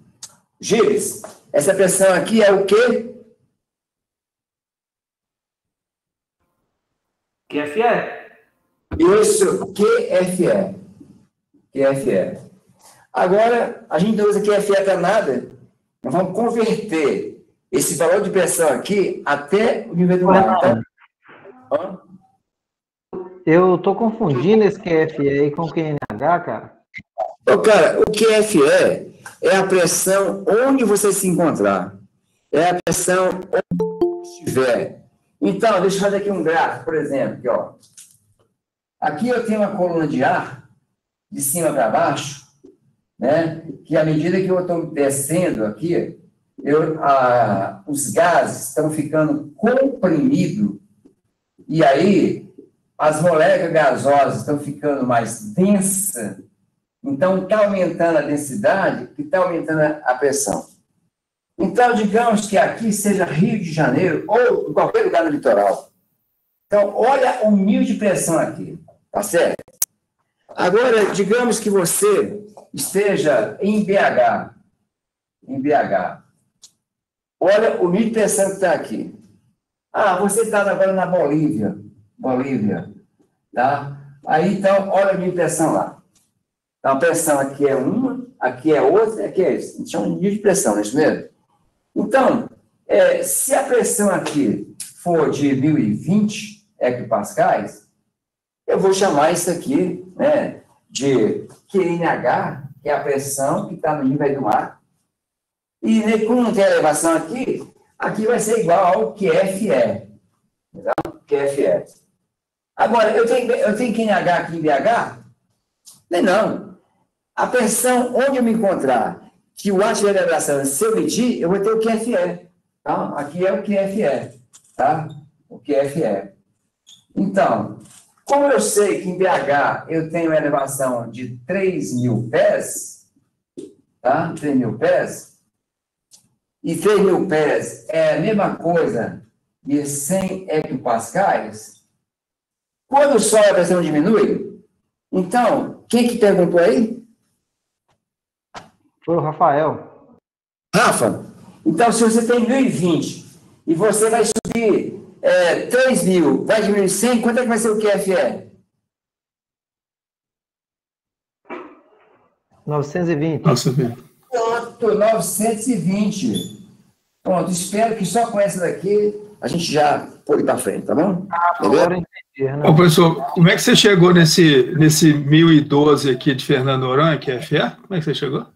Gilles, essa pressão aqui é o quê? QFE. Isso, QFE. QFE. Agora, a gente não usa QFE para nada, nós vamos converter esse valor de pressão aqui até o nível do mar. Então, Eu tô confundindo esse QFE com QNH, cara. Cara, o QFE é a pressão onde você se encontrar. É a pressão onde estiver. Então, deixa eu fazer aqui um gráfico, por exemplo. Aqui, ó. Aqui eu tenho uma coluna de ar, de cima para baixo, né? Que à medida que eu estou descendo aqui, os gases estão ficando comprimidos, e aí as moléculas gasosas estão ficando mais densas, então está aumentando a densidade e está aumentando a pressão. Então, digamos que aqui seja Rio de Janeiro ou em qualquer lugar do litoral. Então, olha o nível de pressão aqui, tá certo? Agora, digamos que você esteja em BH. Em BH. Olha o nível de pressão que está aqui. Você está agora na Bolívia. Bolívia. Tá? Aí, então, olha o nível de pressão lá. Então, a pressão aqui é uma, aqui é outra, aqui é isso. A gente chama de nível de pressão, não é isso mesmo? Então, se a pressão aqui for de 1020 hectopascais, eu vou chamar isso aqui, né, de QNH, que é a pressão que está no nível do mar. E como não tem elevação aqui, aqui vai ser igual ao QFE. Então, QFE. Agora, eu tenho QNH aqui em BH? Não. A pressão, onde eu me encontrar, que o ácido de elevação, se eu medir, eu vou ter o QFE. Tá? Aqui é o QFE. Tá? O QFE. Então, como eu sei que em BH eu tenho uma elevação de 3.000 pés, tá? 3.000 pés, e 3.000 pés é a mesma coisa de 100 hectopascais, quando só a pressão diminui, então, quem que perguntou aí? Foi o Rafael. Rafa, então se você tem 1.020 e você vai subir 3.000, vai diminuir 100, quanto é que vai ser o QFE? 920. Nossa, Pronto, 920. Pronto, espero que só com essa daqui a gente já pode ir para frente, tá bom? Agora eu entendi, né? Ô, professor, como é que você chegou nesse 1012 aqui de Fernando Noronha, QFE? Como é que você chegou?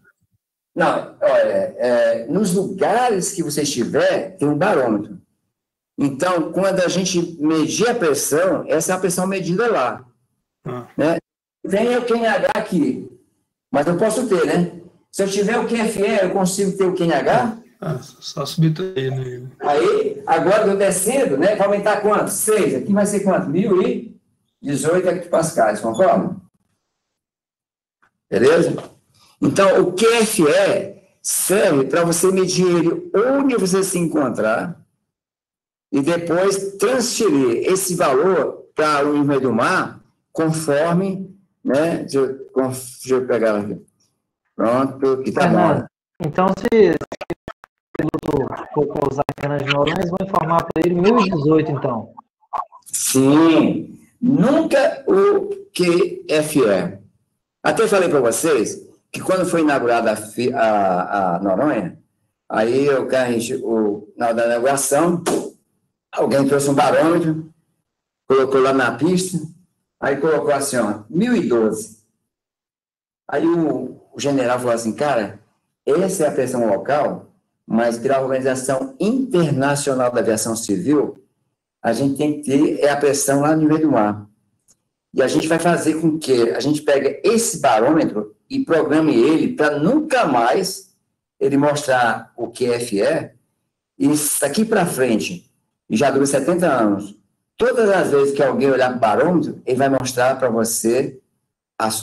Não, olha, nos lugares que você estiver, tem um barômetro. Então, quando a gente medir a pressão, essa é a pressão medida lá. Né? Tem o QNH aqui, mas eu posso ter, né? Se eu tiver o QFE, eu consigo ter o QNH? Só subtrair, né? Aí, agora eu descendo, né? Vai aumentar quanto? 6. Aqui vai ser quanto? 1.018 hectopascais, concorda? Beleza? Então, o QFE serve para você medir ele onde você se encontrar e depois transferir esse valor para o nível do mar conforme, né? Deixa eu pegar ela aqui. Pronto, que tá bom. Então, se o piloto for pousar em Fernando de Noronha, vão informar para ele 1018, então. Sim, nunca o QFE. Até falei para vocês que quando foi inaugurada a Noronha, aí na hora da inauguração, alguém trouxe um barômetro, colocou lá na pista, aí colocou assim, ó, 1012. Aí o general falou assim, cara, essa é a pressão local, mas pela Organização Internacional da Aviação Civil, a gente tem que ter a pressão lá no nível do mar. E a gente vai fazer com que a gente pegue esse barômetro e programe ele para nunca mais ele mostrar o QFE, e daqui para frente, e já dura 70 anos, todas as vezes que alguém olhar para o barômetro, ele vai mostrar para você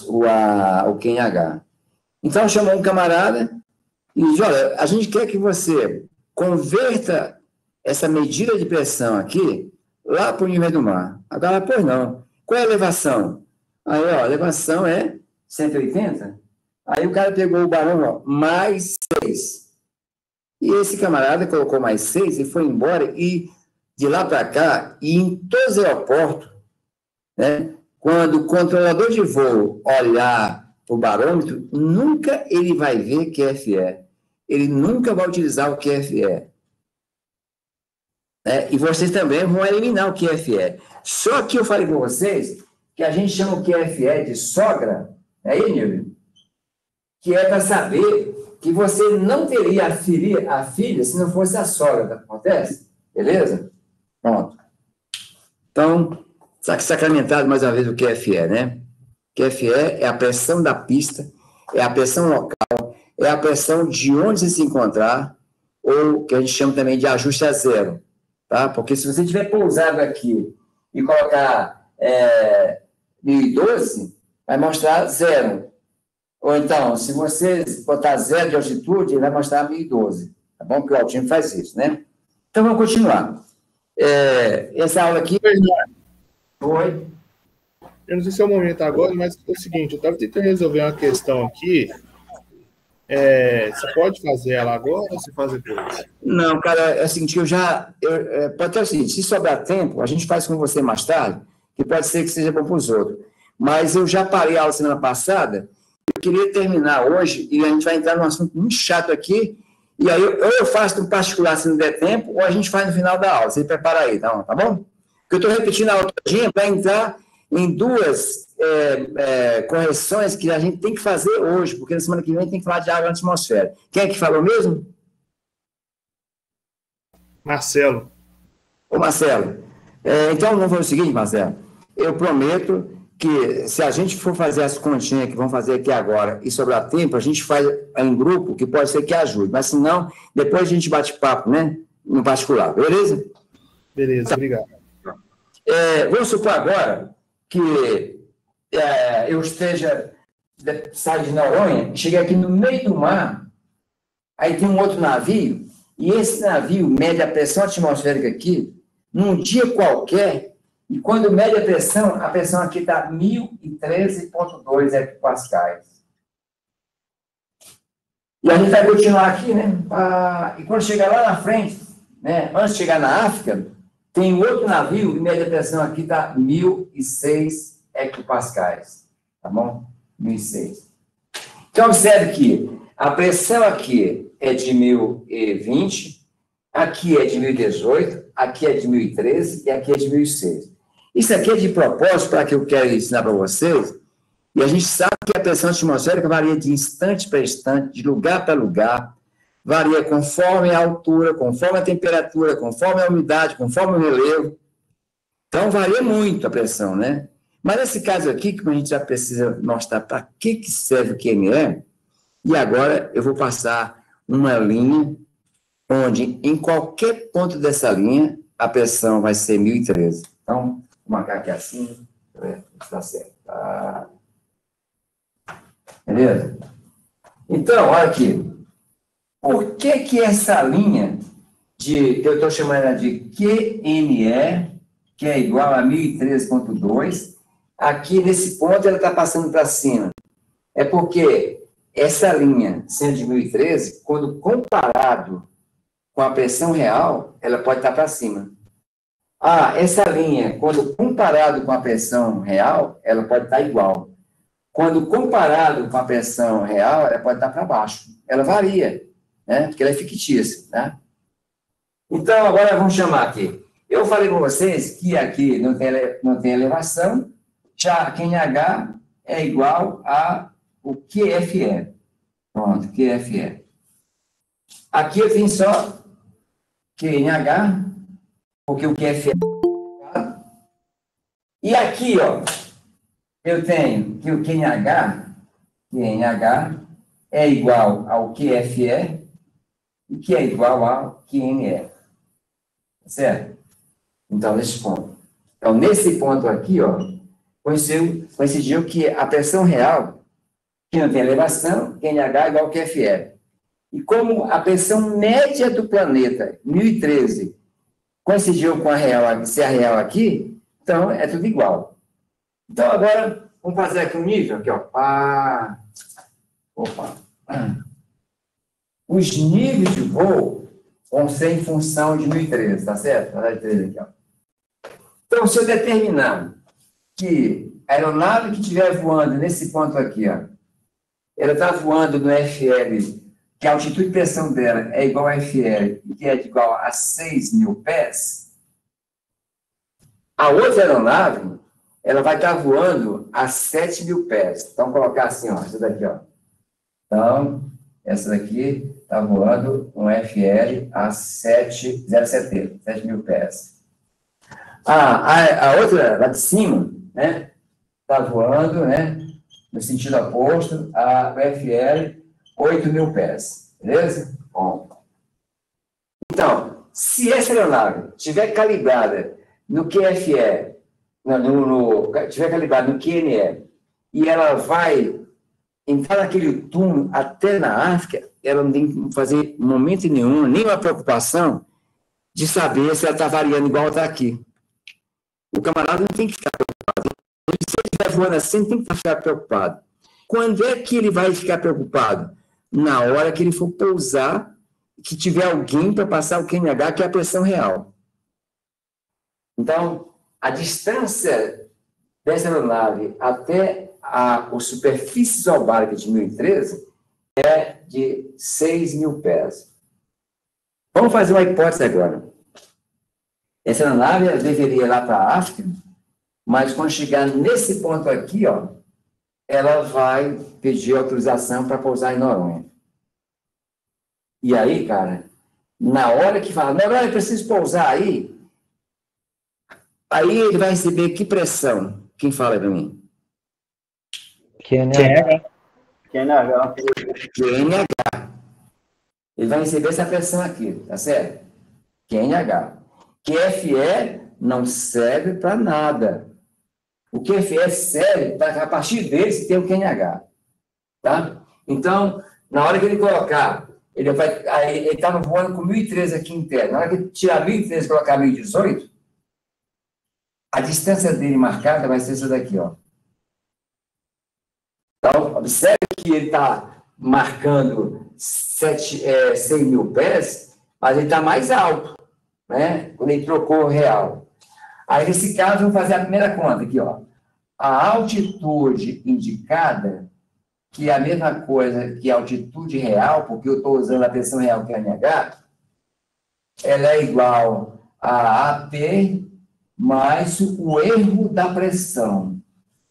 o QNH. Então, chamou um camarada e diz, olha, a gente quer que você converta essa medida de pressão aqui lá para o nível do mar. Agora, pois não. Qual é a elevação? Aí, ó, a elevação é 180. Aí o cara pegou o barômetro, mais 6. E esse camarada colocou mais 6 e foi embora, e de lá para cá, e em todos os aeroportos, né, quando o controlador de voo olhar o barômetro, nunca ele vai ver QFE. Ele nunca vai utilizar o QFE. E vocês também vão eliminar o QFE. Só que eu falei para vocês que a gente chama o QFE de sogra, aí, Nilvio? Que é para saber que você não teria a filha se não fosse a sogra, acontece? Beleza? Pronto. Então, sacramentado mais uma vez o QFE, né? QFE é a pressão da pista, é a pressão local, é a pressão de onde você se encontrar, ou que a gente chama também de ajuste a zero, tá? Porque se você tiver pousado aqui e colocar 1012, vai mostrar 0. Ou então, se você botar 0 de altitude, ele vai mostrar 1012, tá bom? Porque o altímetro faz isso, né? Então, vamos continuar. Essa aula aqui... Oi? Eu não sei se é o momento agora, mas é o seguinte, eu estava tentando resolver uma questão aqui. Você pode fazer ela agora ou você faz depois? Não, cara, é o seguinte, pode ser o seguinte, se sobrar tempo, a gente faz com você mais tarde, que pode ser que seja bom para os outros. Mas eu já parei a aula semana passada, eu queria terminar hoje, e a gente vai entrar num assunto muito chato aqui, e aí ou eu faço no particular se não der tempo, ou a gente faz no final da aula. Você prepara aí, tá bom? Porque eu estou repetindo a aula todinha para entrar em duas correções que a gente tem que fazer hoje, porque na semana que vem tem que falar de água na atmosfera. Quem é que falou mesmo? Marcelo. Ô, Marcelo, então vamos fazer o seguinte, Marcelo. Eu prometo que se a gente for fazer as continhas que vamos fazer aqui agora e sobrar tempo, a gente faz em grupo, que pode ser que ajude. Mas, se não, depois a gente bate papo, né? No particular, beleza? Beleza, obrigado. Vamos supor agora que eu saio de Noronha, cheguei aqui no meio do mar, aí tem um outro navio, e esse navio mede a pressão atmosférica aqui, num dia qualquer, e quando mede a pressão aqui está 1013,2 hectopascais. E a gente vai continuar aqui, né? E quando chegar lá na frente, né? Antes de chegar na África, tem outro navio, e mede a pressão aqui está 1006 hectopascais. Tá bom? 1006. Então, observe que a pressão aqui é de 1020, aqui é de 1018, aqui é de 1013 e aqui é de 1006. Isso aqui é de propósito para que eu quero ensinar para vocês, e a gente sabe que a pressão atmosférica varia de instante para instante, de lugar para lugar, varia conforme a altura, conforme a temperatura, conforme a umidade, conforme o relevo. Então, varia muito a pressão, né? Mas nesse caso aqui, que a gente já precisa mostrar para que serve o QME, e agora eu vou passar uma linha onde, em qualquer ponto dessa linha, a pressão vai ser 1013. Então, vou marcar aqui assim, está certo. Beleza? Então, olha aqui. Por que essa linha que eu estou chamando de QME, que é igual a 1013,2, aqui nesse ponto ela está passando para cima? É porque essa linha, sendo de 1013, quando comparado com a pressão real, ela pode estar para cima. Essa linha, quando comparado com a pressão real, ela pode estar igual. Quando comparado com a pressão real, ela pode estar para baixo. Ela varia, né? Porque ela é fictícia, né? Então, agora vamos chamar aqui. Eu falei com vocês que aqui não tem elevação, já QNH é igual a o QFE. Pronto, QFE. Aqui eu tenho só QNH, porque o QFE é... E aqui, ó, eu tenho que o QNH é igual ao QFE e que é igual ao QNE. Certo? Então, nesse ponto. Então, nesse ponto aqui, ó, coincidiu que a pressão real, que não tem elevação, QNH é igual ao QFE. E como a pressão média do planeta, 1013, coincidiu com a real, se a real aqui, então é tudo igual. Então, agora, vamos fazer aqui um nível, aqui, ó. Os níveis de voo vão ser em função de 1013, tá certo? Aqui, ó. Então, se eu determinar que a aeronave que estiver voando nesse ponto aqui, ó, ela está voando no FL, que a altitude de pressão dela é igual a FL, que é igual a 6.000 pés, a outra aeronave, ela vai estar voando a 7.000 pés. Então, colocar assim, ó, essa daqui, ó. Então, essa daqui está voando um FL a 0,70, 7.000 pés. A outra, lá de cima, né, está voando, né, no sentido oposto, a FL 8.000 pés. Beleza? Bom. Então, se essa aeronave estiver calibrada no QFE, estiver calibrada no QNE, e ela vai entrar naquele túnel até na África, ela não tem que fazer em momento nenhum, nenhuma preocupação de saber se ela está variando igual está aqui. O camarada não tem que ficar preocupado. Se ele estiver voando assim, tem que ficar preocupado. Quando é que ele vai ficar preocupado? Na hora que ele for pousar, que tiver alguém para passar o QNH, que é a pressão real. Então, a distância dessa aeronave até a superfície isobárica de 1013 é de 6.000 pés. Vamos fazer uma hipótese agora. Essa aeronave deveria ir lá para a África, mas quando chegar nesse ponto aqui, ó, ela vai pedir autorização para pousar em Noronha. E aí, cara, na hora que fala, Noronha, eu preciso pousar aí ele vai receber que pressão? Quem fala para mim? QNH. QNH. QNH. Ele vai receber essa pressão aqui, tá certo? QNH. QFE não serve para nada. O QFE serve para, a partir dele, se tem o QNH. Tá? Então, na hora que ele colocar, ele estava voando com 1.013 aqui interno. Na hora que ele tirar 1.013 e colocar 1.018, a distância dele marcada vai ser essa daqui, ó. Então, observe que ele está marcando 100 mil pés, mas ele está mais alto, né? Quando ele trocou o real. Aí, nesse caso, vamos fazer a primeira conta aqui, ó. A altitude indicada, que é a mesma coisa que a altitude real, porque eu estou usando a pressão real QNH, ela é igual a AT mais o erro da pressão.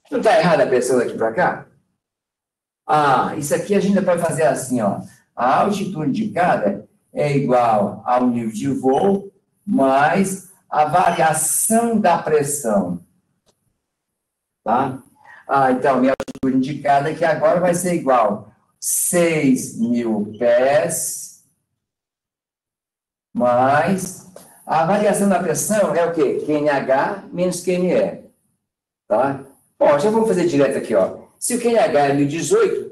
Não está errada a pressão daqui para cá? Ah, isso aqui a gente pode fazer assim, ó. A altitude indicada é igual ao nível de voo mais a variação da pressão. Tá? Ah, então, minha altitude indicada aqui agora vai ser igual a 6.000 pés mais a variação da pressão é o quê? QNH menos QNE. Tá? Bom, já vamos fazer direto aqui, ó. Se o QNH é 1.018,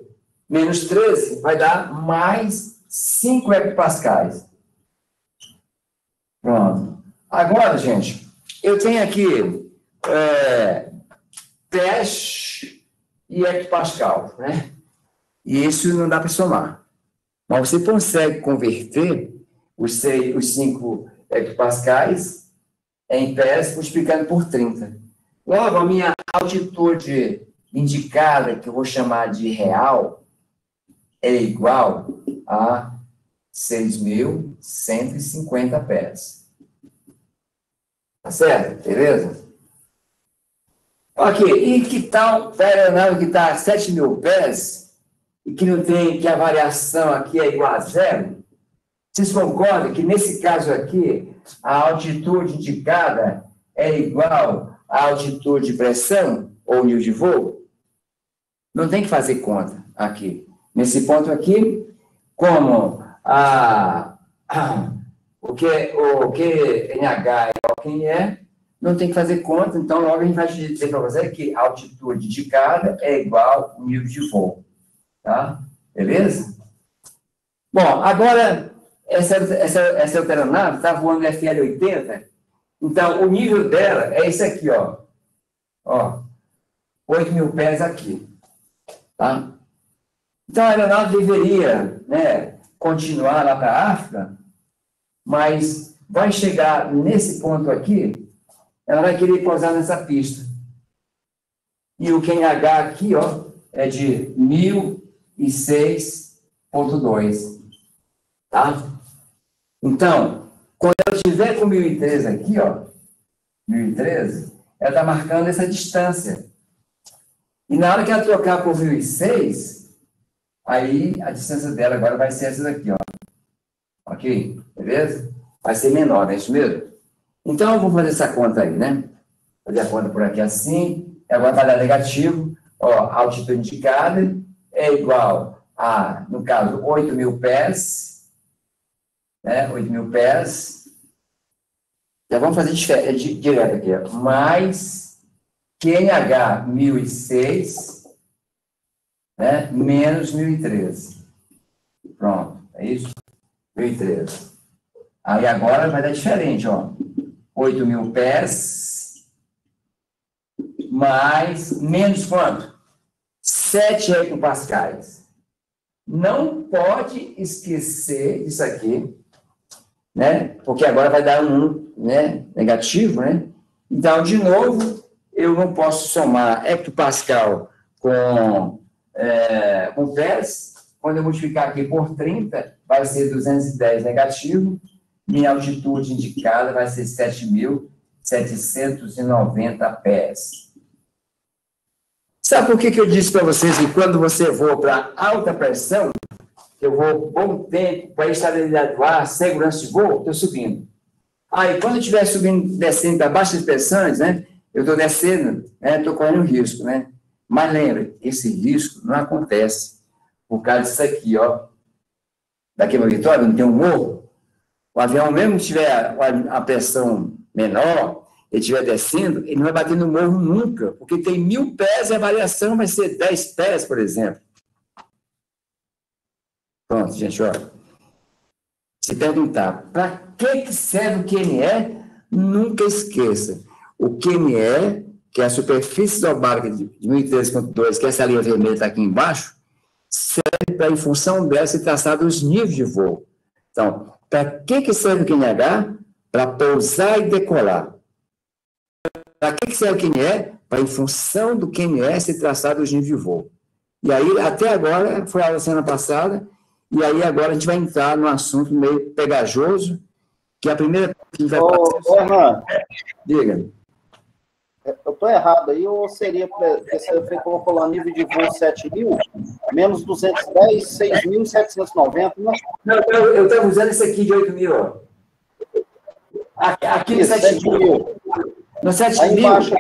menos 13, vai dar mais 5 hectopascais. Pronto. Agora, gente, eu tenho aqui pés e hectopascal, né? E isso não dá para somar. Mas você consegue converter os 5 hectopascais em pés multiplicando por 30. Logo, a minha altitude indicada, que eu vou chamar de real, é igual a 6.150 pés. Tá certo? Beleza? Ok, e que tal a aeronave que está a 7.000 pés e que não tem, que a variação aqui é igual a zero? Vocês concordam que nesse caso aqui, a altitude indicada é igual à altitude de pressão ou nível de voo? Não tem que fazer conta aqui. Nesse ponto aqui, como o QNH é igual a QNE, não tem que fazer conta, então logo a gente vai dizer para você que a altitude indicada é igual ao nível de voo. Tá? Beleza? Bom, agora, essa aeronave está voando FL-80, então o nível dela é esse aqui, ó. Ó, 8.000 pés aqui. Tá? Então, a aeronave deveria, né, continuar lá para a África, mas vai chegar nesse ponto aqui, ela vai querer pousar nessa pista. E o QNH aqui, ó, é de 1.006,2. Tá? Então, quando ela estiver com 1.013 aqui, ó, 1.013, ela está marcando essa distância. E na hora que ela trocar por 1.006, aí a distância dela agora vai ser essa daqui, ó. Ok? Beleza? Vai ser menor, não é isso mesmo? Então, eu vou fazer essa conta aí, né? Fazer a conta por aqui assim, agora vai dar negativo, ó, a altitude indicada é igual a, no caso, 8.000 pés, né? 8.000 pés. Já vamos fazer direto aqui, ó. Mais QNH 1.006, né? Menos 1.013. Pronto, é isso? 1.013. Aí agora vai dar diferente, ó. 8.000 pés, mais, menos quanto? 7 hectopascais. Não pode esquecer disso aqui, né? Porque agora vai dar um, né, negativo, né? Então, de novo, eu não posso somar hectopascal com pés. Quando eu multiplicar aqui por 30, vai ser 210 negativo. Minha altitude indicada vai ser 7.790 pés. Sabe por que eu disse para vocês que quando você voa para alta pressão, eu vou bom tempo para estabilidade do ar, segurança de voo, estou subindo. Aí, quando eu estiver subindo, descendo para baixas pressões, né, eu estou descendo, estou correndo risco, né? Mas lembra, esse risco não acontece por causa disso aqui, ó. Daqui para Vitória, não tem um morro. O avião, mesmo que tiver a pressão menor, ele estiver descendo, ele não vai bater no morro nunca, porque tem 1.000 pés e a variação vai ser 10 pés, por exemplo. Pronto, gente, ó. Se perguntar, para que serve o QNE? Nunca esqueça. O QNE, que é a superfície isobárica de 1.013.2, que essa linha vermelha está aqui embaixo, serve para, em função dela, se traçar os níveis de voo. Então, para que serve o QNH? Para pousar e decolar. Para que serve o QNE? Para, em função do QNE, se traçar os níveis de voo. E aí, até agora, foi a aula semana passada, e aí agora a gente vai entrar num assunto meio pegajoso, que é a primeira coisa que a gente vai passar. Renan, diga. Eu estou errado aí, ou seria, porque você colocou lá nível de voo 7.000, menos 210, 6.790, né? Não, eu estava usando esse aqui de 8.000, ó. Aqui no 7.000. No 7.000.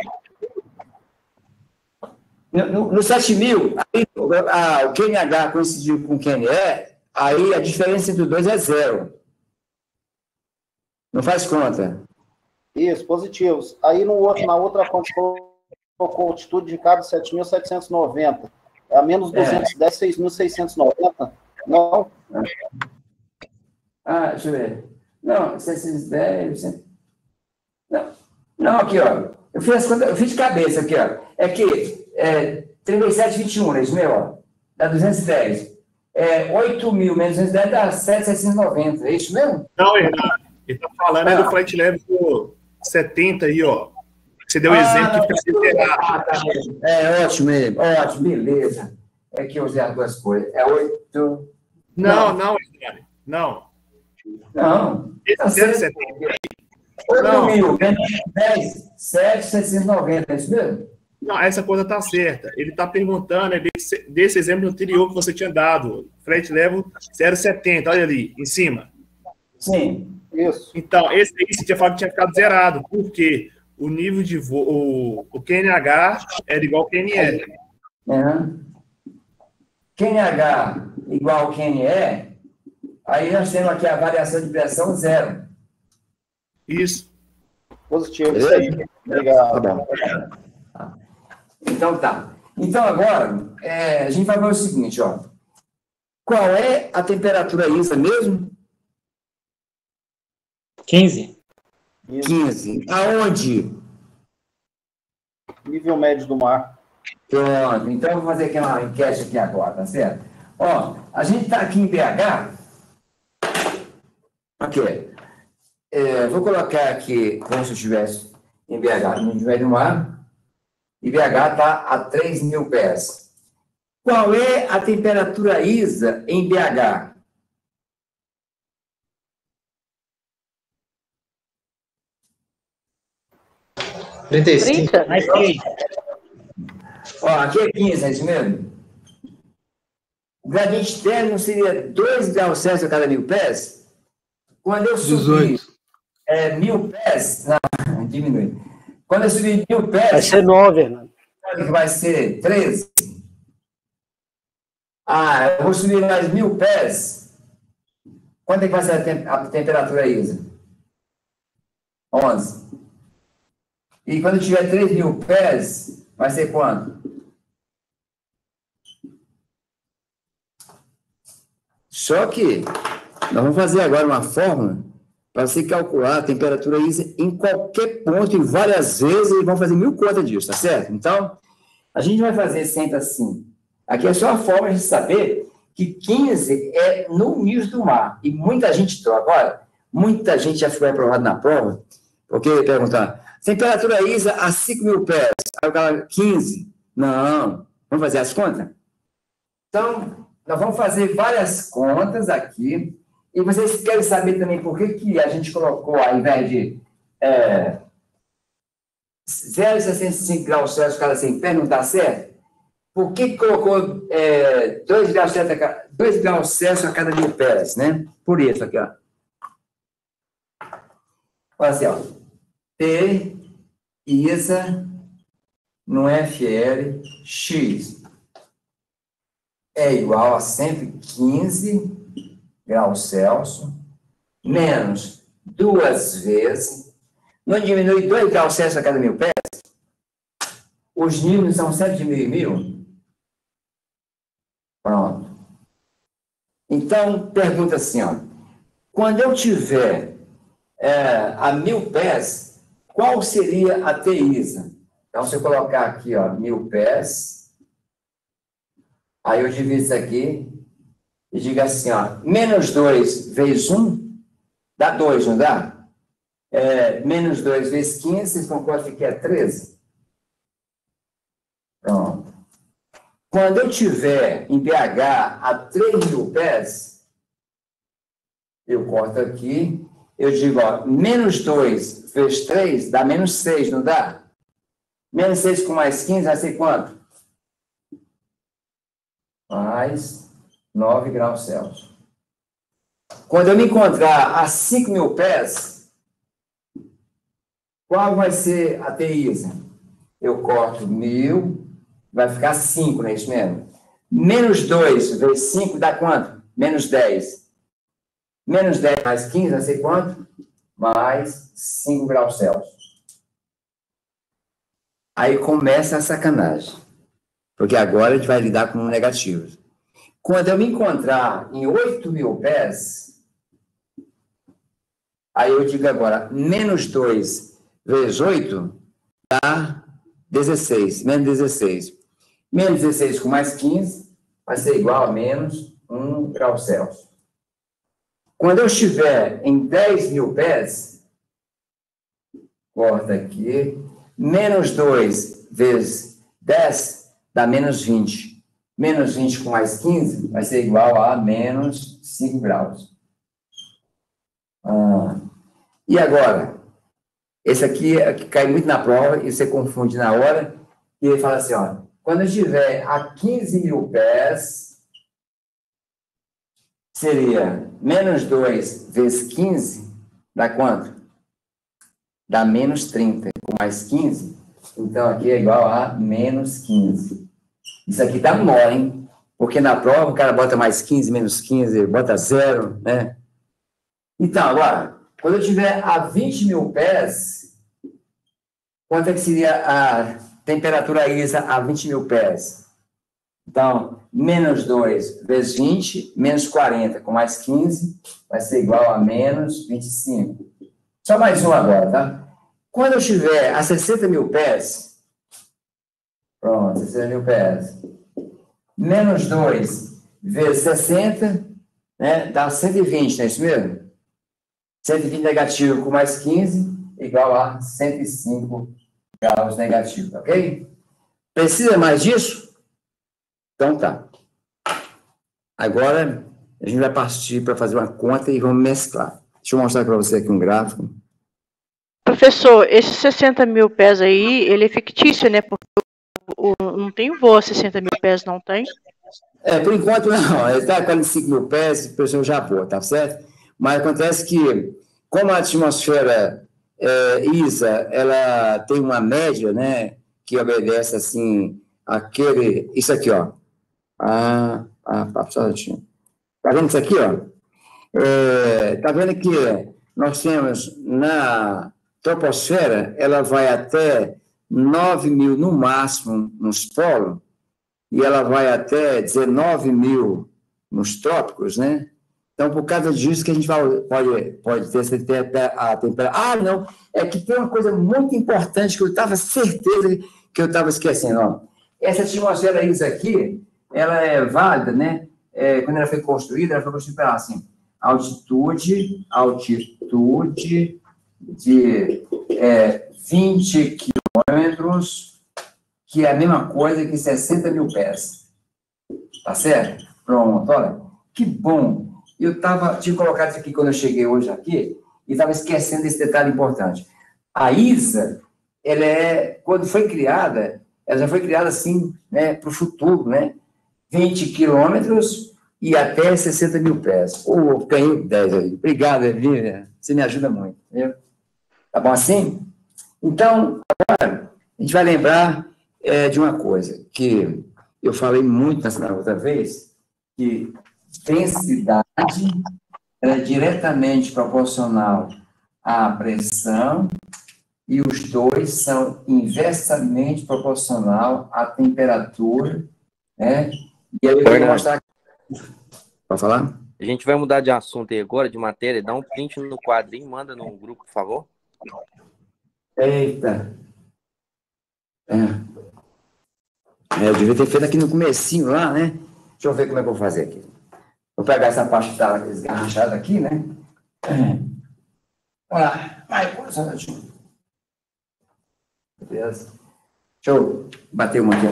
No 7.000, o QNH coincidiu com o QNE, aí a diferença entre os dois é 0. Não faz conta. Isso, positivos. Aí na outra fonte colocou altitude de cabo 7.790. A menos 210, 6.690. Não? Deixa eu ver. Não, 610. Não, aqui, ó. Eu fiz de cabeça aqui, ó. É que 37,21, né? Isso mesmo, ó. Dá 210. 8.000 menos 210 dá 7.690. É isso mesmo? Não, Hernando. Ele está falando do flight level 70 aí, ó. Você deu exemplo que fica errado. Ótimo, beleza. É que eu usei as duas coisas. 8... Não. Tá certo. 8.000 menos 10, 7.690, é isso mesmo? Não, essa coisa tá certa. Ele está perguntando desse exemplo anterior que você tinha dado. Flight level 0,70, olha ali, em cima. Sim. Isso. Então, esse aí você tinha falado que tinha ficado zerado. Por quê? O nível de voo, o QNH era igual ao QNE. QNH igual ao QNE, aí nós temos aqui a variação de pressão 0. Isso. Positivo, isso aí. Obrigado. Tá bom. Então tá. Então agora, a gente vai ver o seguinte, ó. Qual é a temperatura ISA mesmo? 15. 15. Aonde? Nível médio do mar. Pronto. Então, eu vou fazer aqui uma enquete aqui agora, tá certo? Ó, a gente está aqui em BH. Ok. Vou colocar aqui como se eu estivesse em BH, no nível do mar. E BH está a 3.000 pés. Qual é a temperatura ISA em BH? Mais 15. Ó, aqui é 15, é isso mesmo? O gradiente térmico seria 2 graus Celsius a cada 1.000 pés? Quando eu subir 1.000 pés... Não, diminui. Quando eu subir 1.000 pés... Vai ser 9, Hernando. Vai ser 13? Eu vou subir mais 1.000 pés. Quanto é que vai ser a temperatura ISA? 11. E quando tiver 3.000 pés, vai ser quanto? Só que nós vamos fazer agora uma fórmula para você calcular a temperatura ISA em qualquer ponto e várias vezes, e vamos fazer 1.000 contas disso, tá certo? Então, a gente vai fazer sempre assim. Aqui é só a forma de saber que 15 é no nível do mar. E muita gente troca. Olha, muita gente já foi aprovada na prova, porque perguntar, temperatura ISA a 5.000 pés, aí o cara, 15. Não, vamos fazer as contas? Então, nós vamos fazer várias contas aqui, e vocês querem saber também por que a gente colocou, ao invés de 0,65 graus Celsius cada 100 pés, não está certo? Por que colocou 2 graus Celsius a cada 1.000 pés, né? Por isso aqui, ó. Olha assim, ó. P, ISA, no FL X é igual a 115 graus Celsius menos 2 vezes, não diminui 2 graus Celsius a cada 1000 pés? Os níveis são sempre de 1000 e 1000? Pronto. Então, pergunta assim, ó, quando eu tiver a 1000 pés, qual seria a TISA? Então, se eu colocar aqui, ó, 1000 pés, aí eu divido isso aqui e digo assim, ó, menos 2 vezes 1 dá 2, não dá? Menos 2 vezes 15, vocês concordam que é 13? Pronto. Quando eu tiver em BH a 3.000 pés, eu corto aqui, eu digo, ó, menos 2 vezes 3 dá menos 6, não dá? Menos 6 com mais 15 vai ser quanto? Mais 9 graus Celsius. Quando eu me encontrar a 5.000 pés, qual vai ser a TISA? Eu corto 1000, vai ficar 5, não é isso mesmo? Menos 2 vezes 5 dá quanto? Menos 10. Menos 10 mais 15 vai ser quanto? Mais 5 graus Celsius. Aí começa a sacanagem. Porque agora a gente vai lidar com negativos. Quando eu me encontrar em 8.000 pés, aí eu digo agora, menos 2 vezes 8 dá 16, menos 16. Menos 16 com mais 15 vai ser igual a menos 1 grau Celsius. Quando eu estiver em 10.000 pés, corta aqui, menos 2 vezes 10 dá menos 20. Menos 20 com mais 15 vai ser igual a menos 5 graus. E agora? Esse aqui é que cai muito na prova e você confunde na hora. E ele fala assim, ó, quando eu estiver a 15.000 pés, seria menos 2 vezes 15, dá quanto? Dá menos 30, com mais 15. Então, aqui é igual a menos 15. Isso aqui dá mole, hein? Porque na prova o cara bota mais 15, menos 15, bota 0, né? Então, agora, quando eu tiver a 20.000 pés, quanto é que seria a temperatura ISA a 20.000 pés? Então, menos 2 vezes 20, menos 40, com mais 15, vai ser igual a menos 25. Só mais um agora, tá? Quando eu estiver a 60.000 pés, pronto, 60.000 pés, menos 2 vezes 60, né, dá 120, não é isso mesmo? 120 negativo com mais 15, igual a 105 graus negativo, ok? Precisa mais disso? Então tá. Agora, a gente vai partir para fazer uma conta e vamos mesclar. Deixa eu mostrar para você aqui um gráfico. Professor, esse 60.000 pés aí, ele é fictício, né? Porque não tem voo a 60.000 pés, não tem? Por enquanto não. Ele está a 45.000 pés, o pessoal já voa, tá certo? Mas acontece que, como a atmosfera ISA, ela tem uma média, né, que obedece, assim, aquele... Isso aqui, ó. Tá vendo isso aqui, ó? Tá vendo que nós temos na troposfera, ela vai até 9.000 no máximo nos polos, e ela vai até 19.000 nos trópicos, né? Então, por causa disso que a gente pode ter a temperatura... não, é que tem uma coisa muito importante que eu estava certeza que eu estava esquecendo, ó. Essa atmosfera ISA aqui, ela é válida, né? Quando ela foi construída para assim, altitude de 20 quilômetros, que é a mesma coisa que 60.000 pés. Tá certo? Pronto, olha, que bom. Eu tinha colocado isso aqui quando eu cheguei hoje aqui, e estava esquecendo desse detalhe importante. A ISA, quando foi criada, ela já foi criada assim, né, para o futuro, né? 20 quilômetros e até 60.000 pés. Ganhei 10 aí. Obrigado, Elinha. Você me ajuda muito. Viu? Tá bom assim? Então, agora, a gente vai lembrar de uma coisa que eu falei muito na outra vez, que densidade é diretamente proporcional à pressão e os dois são inversamente proporcional à temperatura, né? E aí eu vou mostrar... Pode falar? A gente vai mudar de assunto aí agora, de matéria. Dá um print no quadrinho, manda no grupo, por favor. Eita. Eu devia ter feito aqui no comecinho lá, né? Deixa eu ver como é que eu vou fazer aqui. Vou pegar essa parte que está esgarrachada aqui, né? Vamos lá. Vai, só um minutinho. Beleza. Deixa eu bater uma aqui.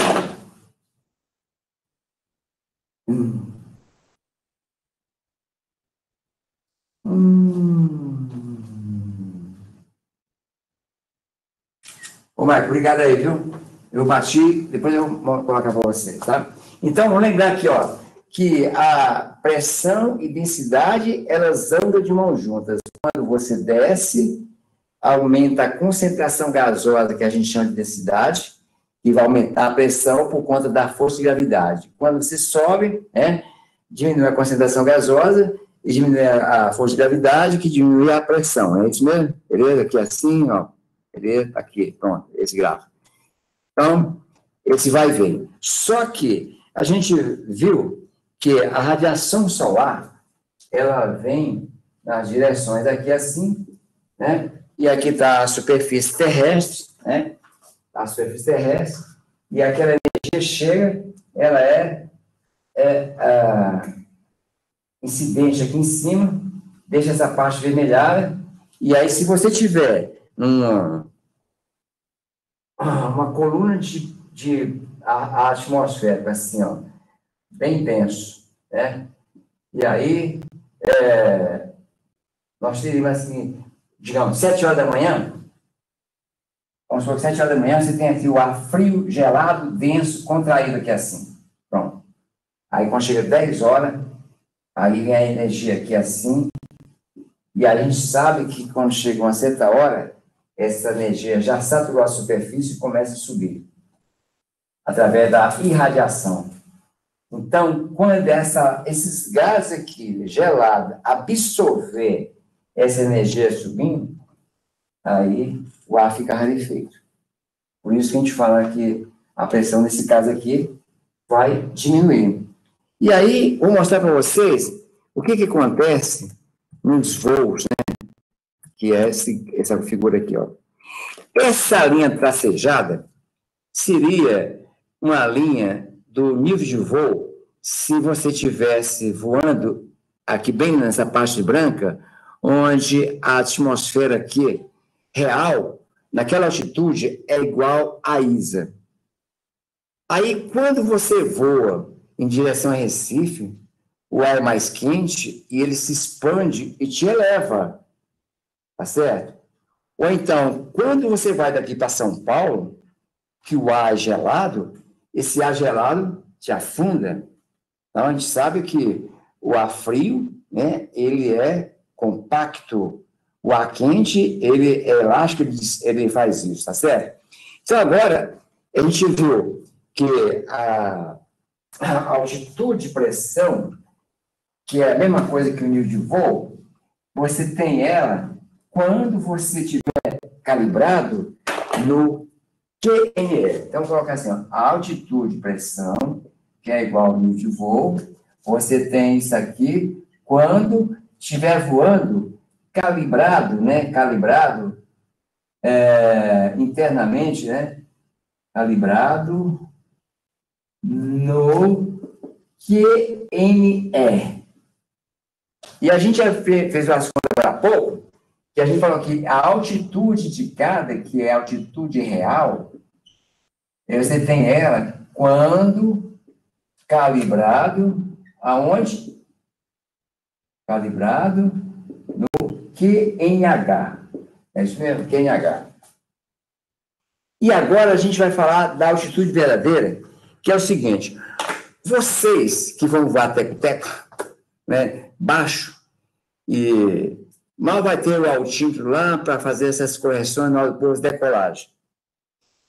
Ô, Marco, obrigado aí, viu? Eu bati, depois eu vou colocar para você, tá? Então, vamos lembrar aqui, ó, que a pressão e densidade, elas andam de mãos juntas. Quando você desce, aumenta a concentração gasosa, que a gente chama de densidade, e vai aumentar a pressão por conta da força de gravidade. Quando você sobe, né, diminui a concentração gasosa e diminui a força de gravidade, que diminui a pressão. É isso mesmo? Beleza? Aqui assim, ó. Beleza? Aqui, pronto, esse gráfico. Então, esse vai e vem. Só que a gente viu que a radiação solar, ela vem nas direções aqui assim, né? E aqui está a superfície terrestre, né? A superfície terrestre, e aquela energia chega, ela é incidente aqui em cima, deixa essa parte vermelhada, e aí se você tiver uma coluna de atmosférica, assim, ó, bem denso, né? E aí, nós teríamos, assim, digamos, 7 horas da manhã, vamos supor que 7 horas da manhã você tem aqui o ar frio, gelado, denso, contraído aqui assim. Pronto. Aí quando chega 10 horas, aí vem a energia aqui assim, e a gente sabe que quando chega uma certa hora, essa energia já saturou a superfície e começa a subir, através da irradiação. Então, quando esses gases aqui, gelados, absorver essa energia subindo, aí o ar fica rarefeito. Por isso que a gente fala que a pressão, nesse caso aqui, vai diminuir. E aí, vou mostrar para vocês o que acontece nos voos, né? Que é essa figura aqui, ó. Essa linha tracejada seria uma linha do nível de voo se você estivesse voando aqui bem nessa parte branca, onde a atmosfera aqui real, naquela altitude, é igual a ISA. Aí, quando você voa em direção a Recife, o ar é mais quente e ele se expande e te eleva, tá certo? Ou então, quando você vai daqui para São Paulo, que o ar é gelado, esse ar gelado te afunda. Então, a gente sabe que o ar frio, né, ele é compacto. O ar quente, ele é elástico, ele faz isso, tá certo? Então, agora, a gente viu que a altitude de pressão, que é a mesma coisa que o nível de voo, você tem ela quando você estiver calibrado no QNE. Então, vou colocar assim, ó, a altitude de pressão, que é igual ao nível de voo, você tem isso aqui quando estiver voando calibrado, né? Calibrado internamente, né? Calibrado no QNE. E a gente já fez umas contas agora há pouco, que a gente falou que a altitude de cada, que é a altitude real, você tem ela quando calibrado, aonde? Calibrado no QNH. É isso mesmo? QNH. E agora a gente vai falar da altitude verdadeira, que é o seguinte: vocês que vão voar teco-teco, né, baixo, e mal vai ter o altímetro lá para fazer essas correções na hora do decolagem.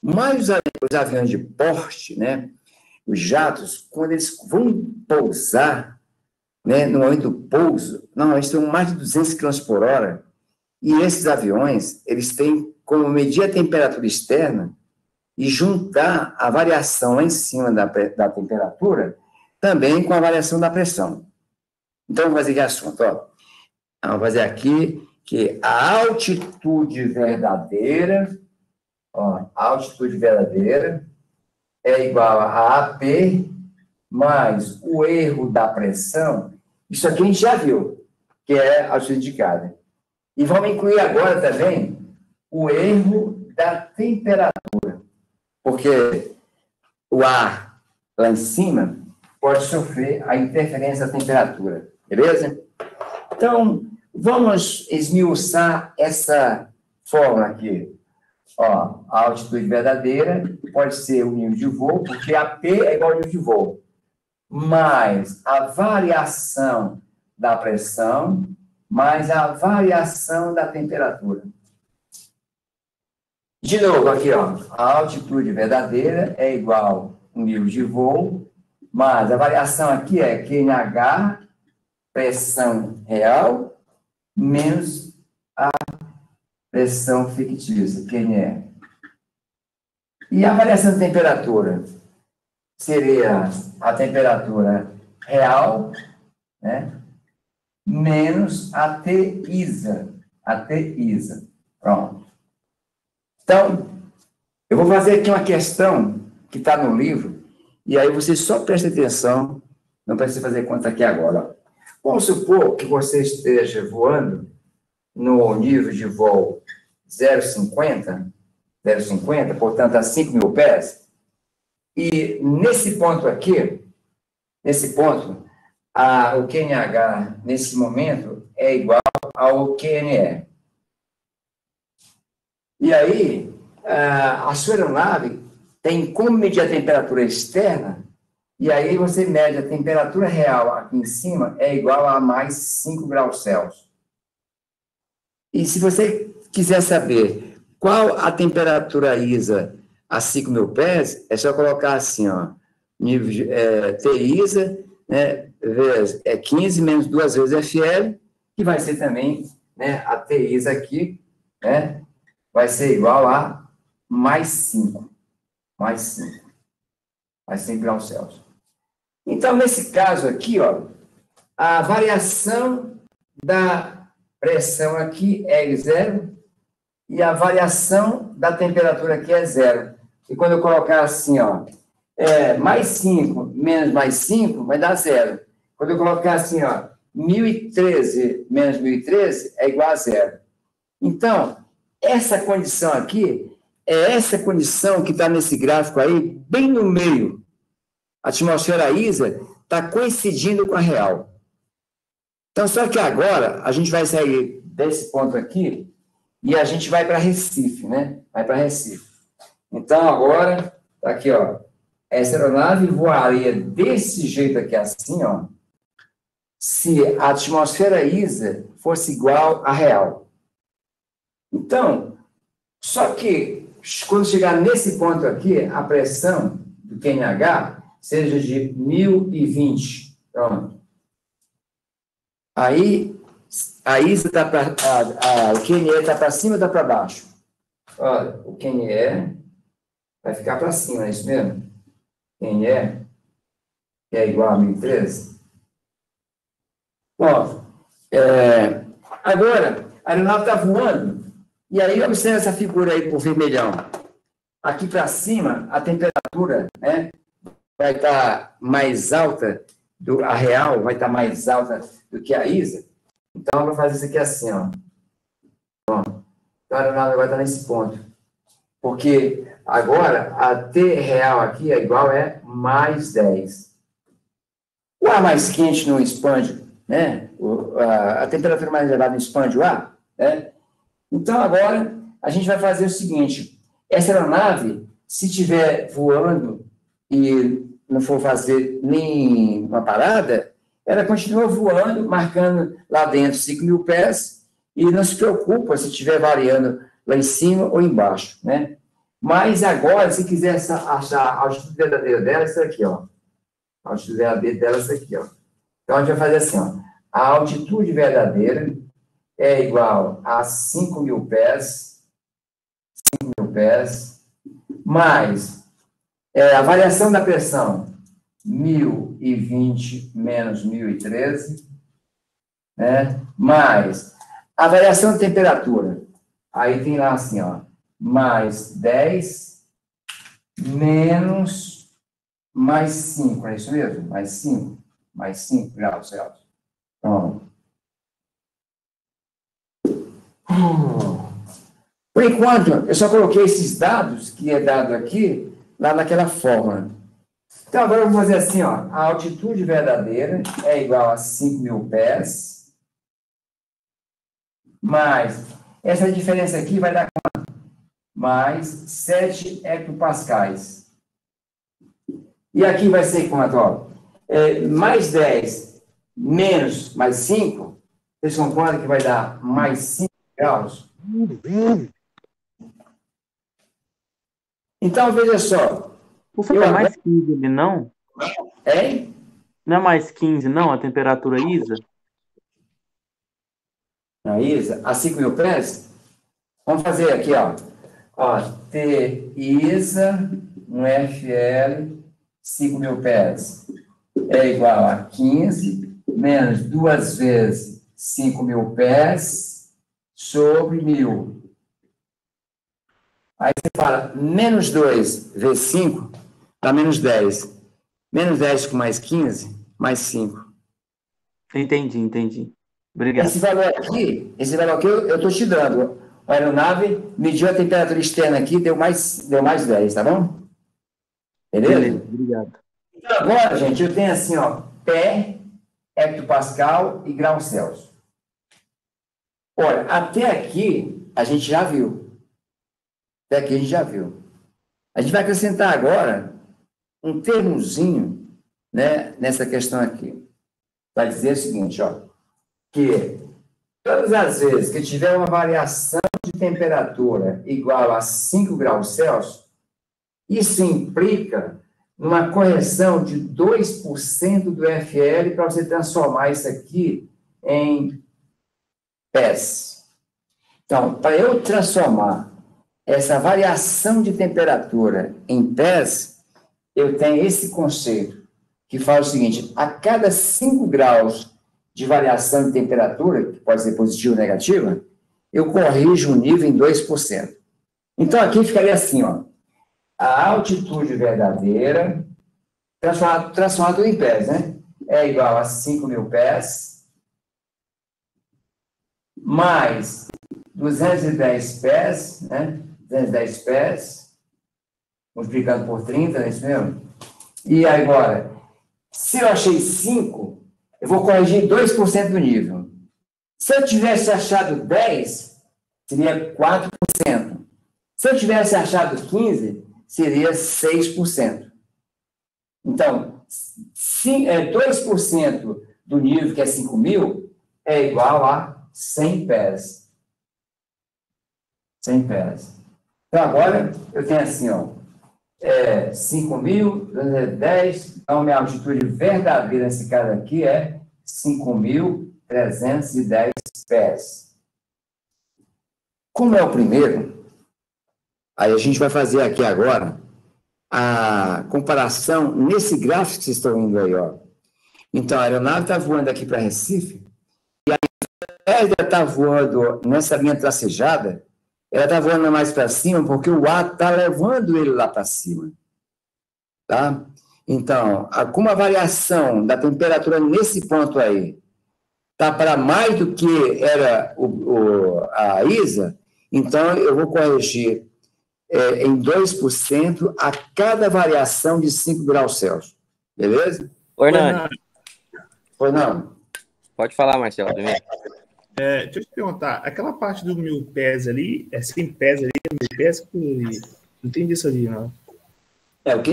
Mas os aviões de porte, né, os jatos, quando eles vão pousar, né, no momento do pouso, normalmente estão mais de 200 km por hora, e esses aviões, eles têm como medir a temperatura externa e juntar a variação lá em cima da temperatura também com a variação da pressão. Então, vamos fazer aqui assunto, ó. Vamos fazer aqui que a altitude verdadeira, ó, a altitude verdadeira é igual a AP mais o erro da pressão. Isso aqui a gente já viu, que é a altitude indicada. E vamos incluir agora também o erro da temperatura, porque o ar lá em cima pode sofrer a interferência da temperatura, beleza? Então, vamos esmiuçar essa fórmula aqui. Ó, a altitude verdadeira pode ser o nível de voo, porque a P é igual ao nível de voo, mais a variação da pressão, mais a variação da temperatura. De novo, aqui, ó, a altitude verdadeira é igual ao nível de voo, mas a variação aqui é QNH, pressão real, menos a pressão fictícia, QNE. E a variação de temperatura seria a temperatura real, né, menos a T-ISA. Pronto. Então, eu vou fazer aqui uma questão que está no livro, e aí você só presta atenção, não precisa fazer conta aqui agora. Vamos supor que você esteja voando no nível de voo 0,50, portanto, a 5.000 pés, e nesse ponto aqui, o QNH, nesse momento, é igual ao QNE. E aí, a sua aeronave tem como medir a temperatura externa, e aí você mede a temperatura real aqui em cima, é igual a mais 5 graus Celsius. E se você quiser saber qual a temperatura ISA a 5.000 pés, é só colocar assim, ó, nível de, T-ISA, né, vezes 15 menos 2 vezes FL, que vai ser também, né, a T-ISA aqui, né, vai ser igual a mais 5 graus Celsius. Então, nesse caso aqui, ó, a variação da pressão aqui é 0 e a variação da temperatura aqui é 0. E quando eu colocar assim, ó, mais 5 menos mais 5 vai dar 0. Quando eu colocar assim, ó, 1013 menos 1013 é igual a 0. Então, essa condição aqui é essa condição que está nesse gráfico aí, bem no meio. A atmosfera ISA está coincidindo com a real. Então, só que agora a gente vai sair desse ponto aqui e a gente vai para Recife, né? Vai para Recife. Então, agora, tá aqui, ó. Essa aeronave voaria desse jeito aqui, assim, ó, se a atmosfera ISA fosse igual à real. Então, só que quando chegar nesse ponto aqui, a pressão do QNH seja de 1020. Pronto. Aí, a ISA está para... o QNE está para cima ou está para baixo? Olha, o QNE vai ficar para cima, é isso mesmo? QNE, que é igual a 1013. Bom, agora, a aeronave está voando, e aí observa essa figura aí por vermelhão. Aqui para cima, a temperatura, né, vai estar mais alta, a real vai estar mais alta do que a ISA. Então, eu vou fazer isso aqui assim, ó. Pronto. Então, a aeronave agora está nesse ponto. Porque agora, a T real aqui é igual a mais 10. O ar mais quente não expande, né? A temperatura mais elevada não expande o ar, né? Então, agora, a gente vai fazer o seguinte. Essa aeronave, se estiver voando e não for fazer nem uma parada, ela continua voando, marcando lá dentro 5.000 pés, e não se preocupa se estiver variando lá em cima ou embaixo, né? Mas agora, se quiser achar a altitude verdadeira dela, é isso aqui, ó. A altitude verdadeira dela é isso aqui, ó. Então, a gente vai fazer assim, ó. A altitude verdadeira é igual a 5.000 pés, mais a variação da pressão, 1.020 menos 1.013, né? Mais a variação de temperatura. Aí tem lá assim, ó, mais 10 menos mais 5, é isso mesmo? Mais 5 graus Celsius. Então, por enquanto, eu só coloquei esses dados, que é dado aqui, lá naquela fórmula. Então, agora eu vou fazer assim, ó, a altitude verdadeira é igual a 5.000 pés, mais, essa diferença aqui vai dar quanto? Mais 7 hectopascais. E aqui vai ser quanto? Ó? Mais 10 menos mais 5, vocês concordam que vai dar mais 5 graus? Então, veja só. Você é mais 15 ali, não? Hein? Não é mais 15, não, a temperatura ISA? A ISA, a 5.000 pés? Vamos fazer aqui, ó. Ó, T ISA, um FL, 5.000 pés é igual a 15 menos 2 vezes 5.000 pés sobre 1.000. Aí você fala, menos 2 vezes 5 dá menos 10. Menos 10 com mais 15, mais 5. Entendi. Obrigado. Esse valor aqui eu estou te dando. A aeronave mediu a temperatura externa aqui, deu mais 10, tá bom? Beleza? Obrigado. Então, agora, gente, eu tenho assim, ó, pé, hectopascal e grau Celsius. Olha, até aqui a gente já viu. Até aqui a gente já viu. A gente vai acrescentar agora um termozinho, né, nessa questão aqui. Vai dizer o seguinte, ó, que todas as vezes que tiver uma variação de temperatura igual a 5 graus Celsius, isso implica numa correção de 2% do FL para você transformar isso aqui em pés. Então, para eu transformar essa variação de temperatura em pés, eu tenho esse conceito, que fala o seguinte, a cada 5 graus de variação de temperatura, que pode ser positiva ou negativa, eu corrijo o nível em 2%. Então, aqui ficaria assim, ó, a altitude verdadeira, transformado em pés, né? É igual a 5.000 pés, mais 210 pés, né? 210 pés, multiplicando por 30, não é isso mesmo? E agora, se eu achei 5, eu vou corrigir 2% do nível. Se eu tivesse achado 10, seria 4%. Se eu tivesse achado 15, seria 6%. Então, 2% do nível, que é 5.000, é igual a 100 pés. 100 pés. Então, agora, eu tenho assim, ó, 5.000, 10, então, minha altitude verdadeira nesse caso aqui é 5.310 pés. Como é o primeiro, aí a gente vai fazer aqui agora a comparação nesse gráfico que vocês estão vendo aí, ó. Então, a aeronave está voando aqui para Recife, e ao invés de estar voando nessa linha tracejada, ela está voando mais para cima, porque o ar está levando ele lá para cima. Tá? Então, como a variação da temperatura nesse ponto aí está para mais do que era a ISA, então eu vou corrigir em 2% a cada variação de 5 graus Celsius. Beleza? Oi, Hernani. Pois não. Pode falar, Marcelo, primeiro. Deixa eu te perguntar, aquela parte do 1.000 pés ali, 100 pés ali, 1.000 pés, que não entendi isso ali, não. É o quê?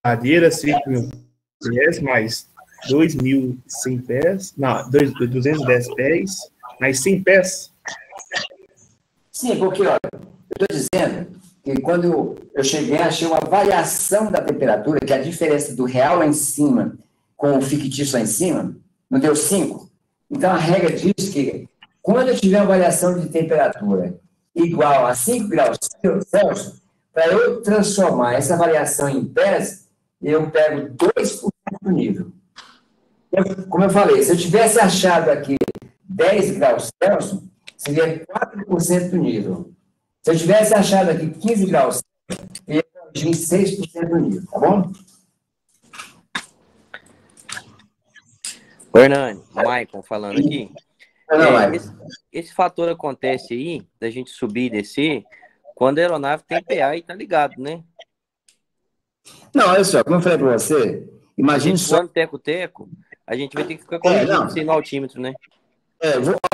Madeira, 5.000 pés, mais 2.100 pés, não, 210 pés, mais 100 pés. Sim, porque, olha, Eu estou dizendo que quando eu cheguei, achei uma variação da temperatura, que é a diferença do real lá em cima com o fictício lá em cima, não deu 5. Então, a regra diz que quando eu tiver uma variação de temperatura igual a 5 graus Celsius, para eu transformar essa variação em pés, eu pego 2% do nível. Como eu falei, se eu tivesse achado aqui 10 graus Celsius, seria 4% do nível. Se eu tivesse achado aqui 15 graus Celsius, eu ia corrigir 6% do nível, tá bom? Ô, Hernani, Maicon falando aqui. Esse fator acontece aí, da gente subir e descer, quando a aeronave tem PA e tá ligado, né? Não, olha só, como eu falei para você, imagine só... Quando teco-teco, a gente vai ter que ficar corrigindo sem no altímetro, né?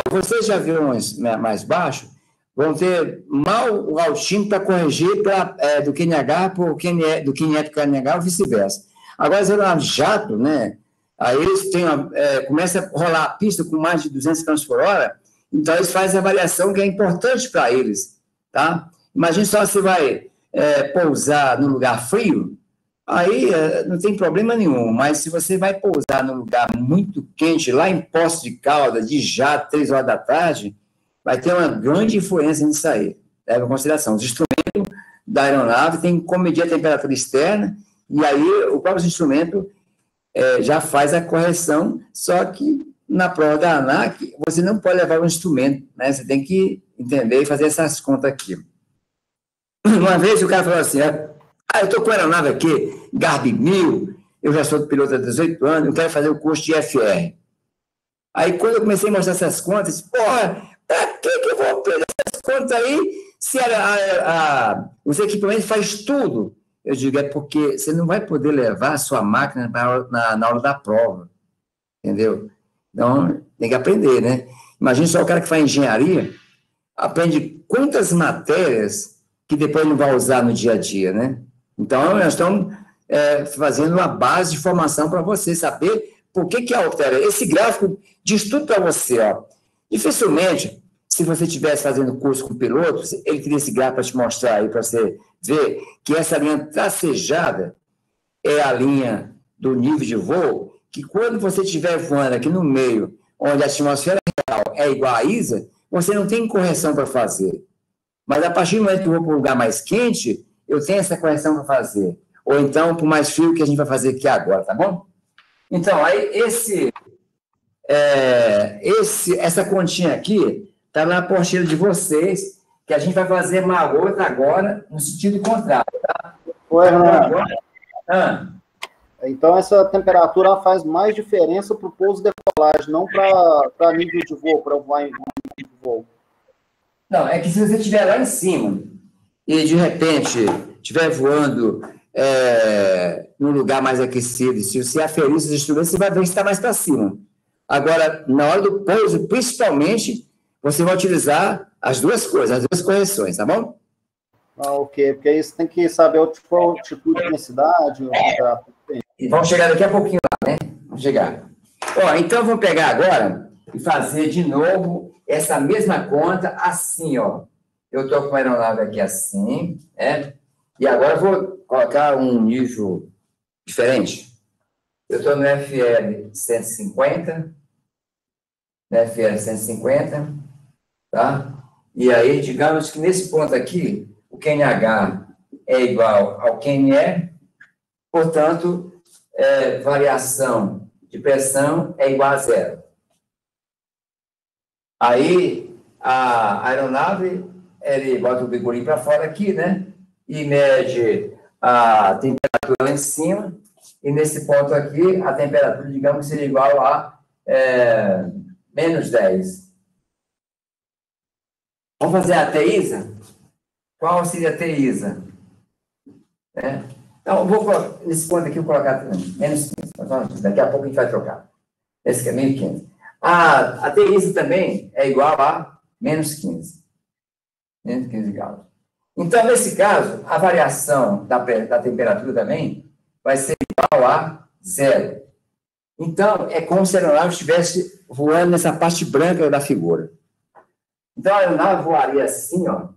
Vocês já viram mais baixo, vão ter mal o altímetro para corrigir do QNH para o QNE, do QNE para o QNH ou vice-versa. Agora, as aeronaves jato, né? Aí eles começa a rolar a pista com mais de 200 km por hora, então eles fazem a avaliação que é importante para eles, tá? Imagina só se vai pousar num lugar frio, aí não tem problema nenhum, mas se você vai pousar num lugar muito quente, lá em Poços de Caldas, de jato, 3 horas da tarde, vai ter uma grande influência nisso aí. Leva em consideração. Os instrumentos da aeronave têm como medir a temperatura externa, e aí o próprio instrumento já faz a correção, só que na prova da ANAC você não pode levar o instrumento, né? Você tem que entender e fazer essas contas aqui. Uma vez o cara falou assim, eu estou com a aeronave aqui, Garbi 1000, eu já sou piloto há 18 anos, eu quero fazer o curso de FR. Aí, quando eu comecei a mostrar essas contas, porra, para que eu vou perder essas contas aí, se os equipamentos faz tudo? Eu digo, é porque você não vai poder levar a sua máquina na hora da prova, entendeu? Então, tem que aprender, né? Imagina só o cara que faz engenharia, aprende quantas matérias que depois não vai usar no dia a dia, né? Então, nós estamos fazendo uma base de formação para você saber por que altera. Esse gráfico diz tudo para você, ó. Dificilmente, se você estivesse fazendo curso com pilotos, ele teria esse gráfico para te mostrar aí, para você ver que essa linha tracejada é a linha do nível de voo, que quando você estiver voando aqui no meio, onde a atmosfera real é igual à ISA, você não tem correção para fazer. Mas a partir do momento que eu vou para um lugar mais quente, eu tenho essa correção para fazer. Ou então, para o mais frio que a gente vai fazer aqui agora, tá bom? Então, aí, essa continha aqui está na apostila de vocês, que a gente vai fazer uma outra agora, no sentido contrário, tá? Então, essa temperatura faz mais diferença para o pouso e decolagem, não para nível de voo, para voar em nível de voo. Não, é que se você estiver lá em cima e, de repente, estiver voando num lugar mais aquecido, se você aferir esses instrumentos, você vai ver que está mais para cima. Agora, na hora do pouso, principalmente, você vai utilizar as duas coisas, as duas correções, tá bom? Ok, porque aí você tem que saber qual altitude da cidade. E vamos chegar daqui a pouquinho lá, né? Vamos chegar. Então, eu vou pegar agora e fazer de novo essa mesma conta assim, ó. Eu estou com a aeronave aqui assim, e agora eu vou colocar um nível diferente. Eu estou no FL 150, tá? E aí, digamos que nesse ponto aqui, o QNH é igual ao QNE, portanto, variação de pressão é igual a 0. Aí, a aeronave, ele bota o bigolim para fora aqui, né? E mede a temperatura lá em cima, e nesse ponto aqui, a temperatura, digamos, seria igual a menos 10. Vamos fazer a TISA? Qual seria a TISA? Então, nesse ponto aqui, eu vou colocar menos 15. Daqui a pouco a gente vai trocar. Esse aqui é menos 15. A TISA também é igual a menos 15. Menos 15 graus. Então, nesse caso, a variação da temperatura também vai ser igual a 0. Então, é como se a aeronave estivesse voando nessa parte branca da figura. Então, a aeronave voaria assim, ó,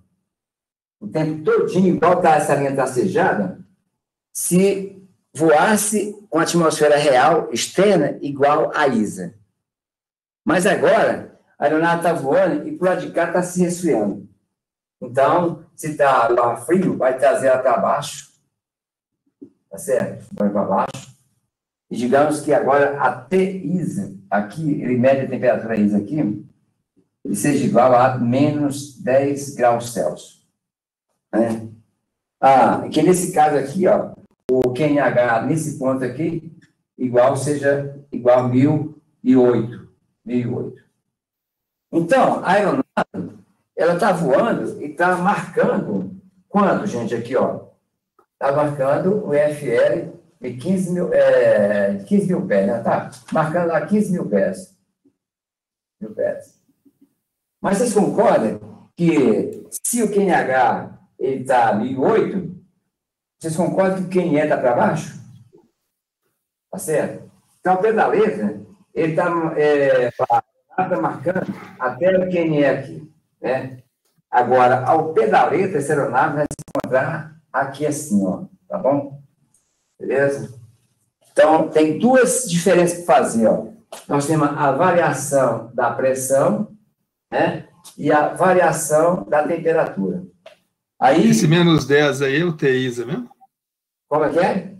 o tempo todinho, igual tá, essa linha tracejada, se voasse com a atmosfera real externa igual a ISA. Mas agora, a aeronave está voando e por lado de cá está se resfriando. Então, se está lá frio, vai trazer ela para baixo. Tá certo? Vai para baixo. E digamos que agora a T-ISA, aqui, ele mede a temperatura ISA aqui, e seja igual a menos 10 graus Celsius. Né? Que nesse caso aqui, ó, o QNH nesse ponto aqui, seja igual a 1008. Então, a aeronave, ela está voando e está marcando, quanto, gente, aqui, ó? Está marcando o FL de 15 mil pés, né? Tá marcando lá 15 mil pés. Mas vocês concordam que se o QNH está 1008, vocês concordam que o QNE está para baixo? Tá certo? Então, o pé da letra, ele está marcando até o QNE aqui, né? Agora, ao pé da letra, essa aeronave vai se encontrar aqui assim, ó, tá bom? Beleza? Então, tem duas diferenças para fazer, ó. Nós temos a variação da pressão, né? E a variação da temperatura. Aí, esse menos 10 aí é o T-ISA mesmo? Como é que é?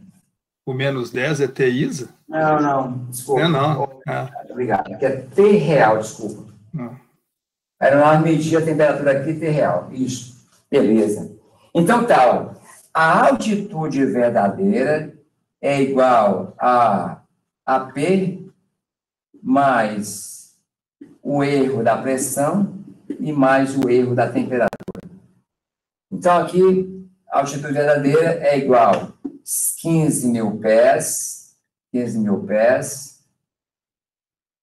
O menos 10 é T-ISA? Não, desculpa. Não. Obrigado. Aqui é T real, desculpa. A aeronave media a temperatura aqui, T real. Isso. Beleza. Então, tá, ó. A altitude verdadeira é igual a P mais o erro da pressão e mais o erro da temperatura. Então, aqui, a altitude verdadeira é igual a 15 mil pés,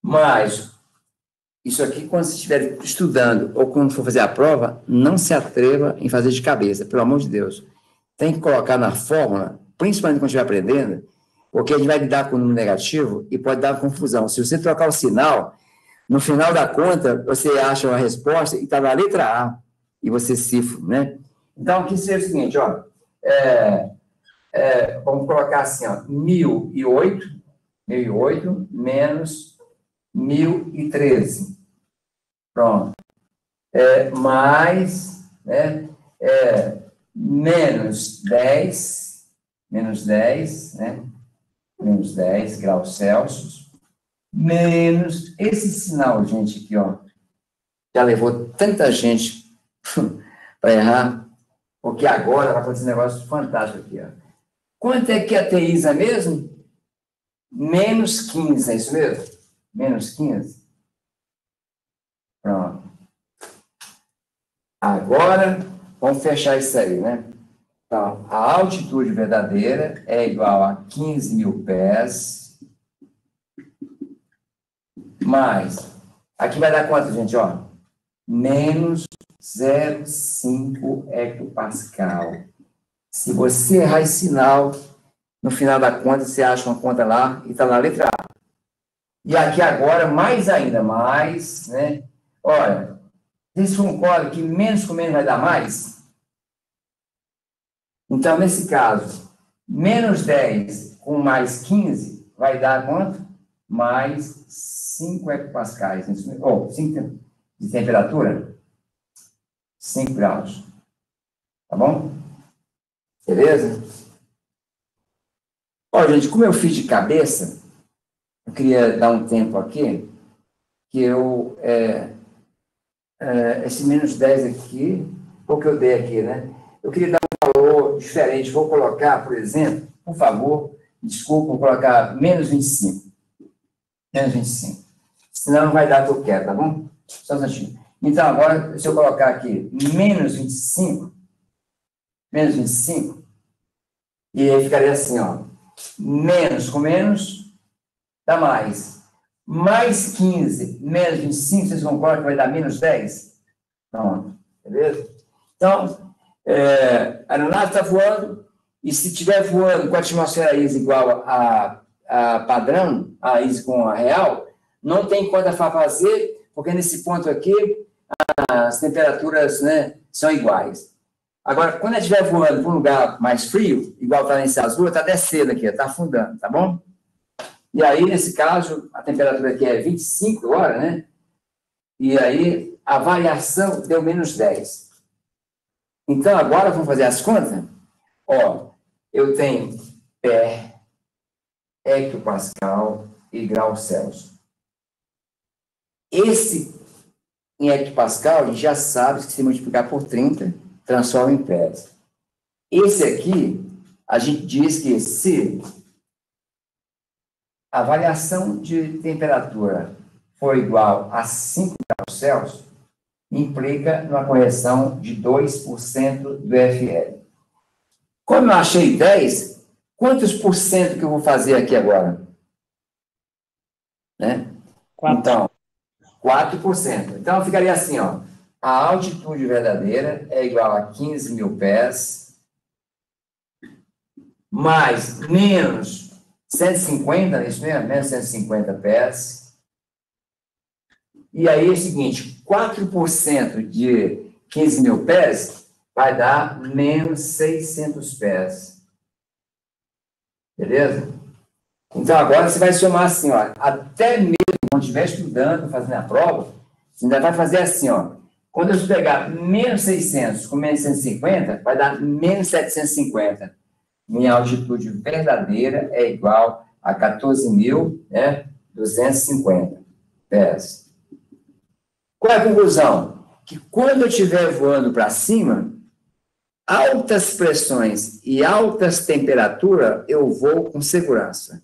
mais, isso aqui, quando você estiver estudando ou quando for fazer a prova, não se atreva em fazer de cabeça, pelo amor de Deus. Tem que colocar na fórmula, principalmente quando estiver aprendendo, porque a gente vai lidar com o número negativo e pode dar confusão. Se você trocar o sinal, no final da conta, você acha a resposta e está na letra A, e você cifra, né? Então, aqui seria o seguinte, ó, vamos colocar assim, ó, 1008 menos 1013. Pronto. Mais, né, menos 10, né, menos 10 graus Celsius, menos esse sinal, gente, aqui, ó, já levou tanta gente para errar, porque agora vai acontecer um negócio fantástico aqui, ó. Quanto é que é a T-ISA mesmo? Menos 15, é isso mesmo? Menos 15? Pronto. Agora, vamos fechar isso aí, né? Então, a altitude verdadeira é igual a 15 mil pés, mais, aqui vai dar quanto, gente, ó? Menos 0,5 hectopascal. Se você errar esse sinal, no final da conta, você acha uma conta lá e está na letra A. E aqui agora, mais ainda, mais, né? Olha, vocês concordam que menos com menos vai dar mais? Então, nesse caso, menos 10 com mais 15 vai dar quanto? Mais 5 hectopascais. Ou 5 de temperatura? 5 graus. Tá bom? Beleza? Ó, gente, como eu fiz de cabeça, eu queria dar um tempo aqui, que eu, esse menos 10 aqui, o que eu dei aqui, né? Eu queria dar um valor diferente, vou colocar, por exemplo, por favor, desculpa, vou colocar menos 25. Menos 25. Senão não vai dar o que eu quero, tá bom? Só um instantinho. Então, agora, se eu colocar aqui menos 25, e aí ficaria assim, ó, menos com menos, dá mais. Mais 15, menos 25, vocês concordam que vai dar menos 10? Pronto, beleza? Então, a aeronave está voando, e se estiver voando com a atmosfera ISA igual a padrão, a ISA com a real, não tem conta para fazer, porque nesse ponto aqui, as temperaturas, né, são iguais. Agora, quando ela estiver voando para um lugar mais frio, igual está nesse azul, está descendo aqui, está afundando, tá bom? E aí, nesse caso, a temperatura aqui é 25 agora, né? E aí, a variação deu menos 10. Então, agora, vamos fazer as contas? Ó, eu tenho pé, hectopascal e grau Celsius. Esse, em hectopascal, a gente já sabe que se multiplicar por 30, transforma em pés. Esse aqui, a gente diz que se a variação de temperatura for igual a 5 graus Celsius, implica numa correção de 2% do FL. Como eu achei 10, quantos por cento que eu vou fazer aqui agora? Né? 4. Então, 4%. Então, ficaria assim, ó. A altitude verdadeira é igual a 15 mil pés, mais menos 150, isso mesmo? Menos 150 pés. E aí é o seguinte, 4% de 15 mil pés vai dar menos 600 pés. Beleza? Então, agora você vai somar assim, ó, até mesmo quando estiver estudando, fazendo a prova, você ainda vai fazer assim, ó. Quando eu pegar menos 600 com menos 150, vai dar menos 750. Minha altitude verdadeira é igual a 14.250 pés. Qual é a conclusão? Que quando eu estiver voando para cima, altas pressões e altas temperaturas, eu vou com segurança.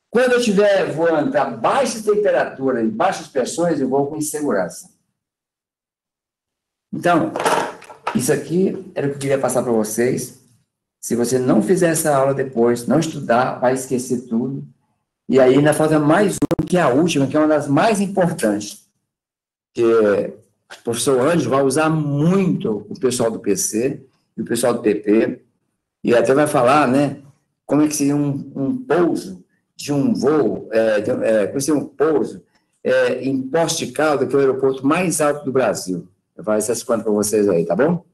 Quando eu estiver voando para baixa temperatura e baixas pressões, eu vou com insegurança. Então, isso aqui era o que eu queria passar para vocês. Se você não fizer essa aula depois, não estudar, vai esquecer tudo. E aí ainda falta mais uma, que é a última, que é uma das mais importantes. Que o professor Ângelo vai usar muito o pessoal do PC e o pessoal do PP, e até vai falar, né, como é que seria um pouso de um voo, como seria um pouso em Poços de Caldas, que é o aeroporto mais alto do Brasil. Eu vou fazer essas contas para vocês aí, tá bom?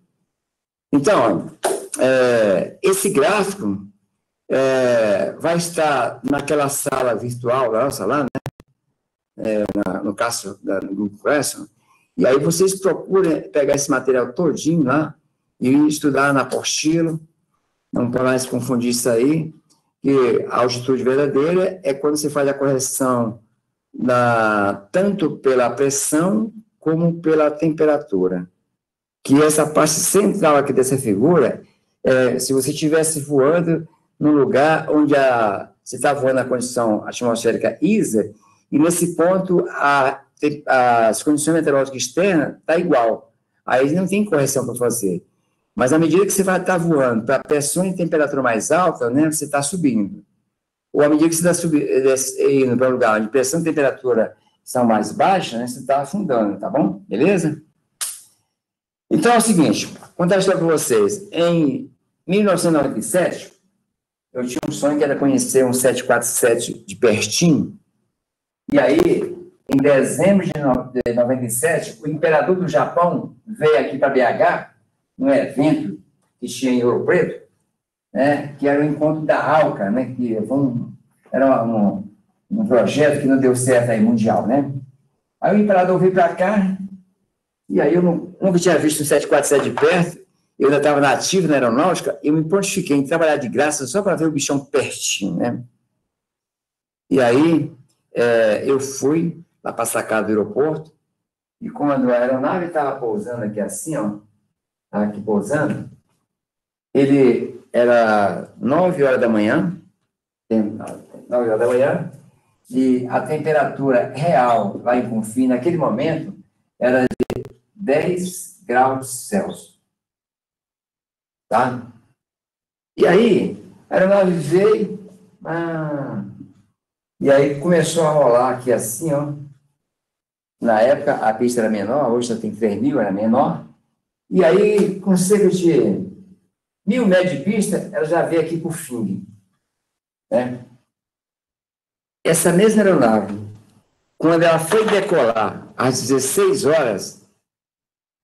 Então, esse gráfico vai estar naquela sala virtual da nossa lá, né? No caso do Google Classroom, e aí vocês procurem pegar esse material todinho lá e estudar na apostila, não para mais confundir isso aí, que a altitude verdadeira é quando você faz a correção tanto pela pressão como pela temperatura. Que essa parte central aqui dessa figura, se você estivesse voando num lugar onde você está voando na condição atmosférica ISA, e nesse ponto as condições meteorológicas externas estão igual. Aí não tem correção para fazer. Mas à medida que você vai estar voando para pressão e temperatura mais alta, né, você está subindo. Ou à medida que você está indo para um lugar onde pressão e temperatura são mais baixas, né, você está afundando, tá bom? Beleza? Então é o seguinte, vou contar a história para vocês. Em 1997, eu tinha um sonho que era conhecer um 747 de pertinho. E aí, em dezembro de 97, o imperador do Japão veio aqui para BH, num evento que tinha em Ouro Preto, né, que era o encontro da ALCA, né, que era um projeto que não deu certo aí, mundial, né? Aí o imperador veio para cá, e aí eu nunca tinha visto um 747 de perto, eu ainda estava nativo na aeronáutica, e eu me prontifiquei em trabalhar de graça só para ver o bichão pertinho, né? E aí eu fui lá para a sacada do aeroporto, e quando a aeronave estava pousando aqui assim, ó, aqui pousando, ele era 9 horas da manhã, 9 horas da manhã, e a temperatura real lá em Confins, naquele momento, era de 10 graus Celsius. Tá? E aí, a aeronave veio, e aí começou a rolar aqui assim, ó. Na época, a pista era menor, hoje já tem 3.000, era menor. E aí, com cerca de 1.000 metros de pista, ela já veio aqui por fim. Né? Essa mesma aeronave, quando ela foi decolar às 16 horas,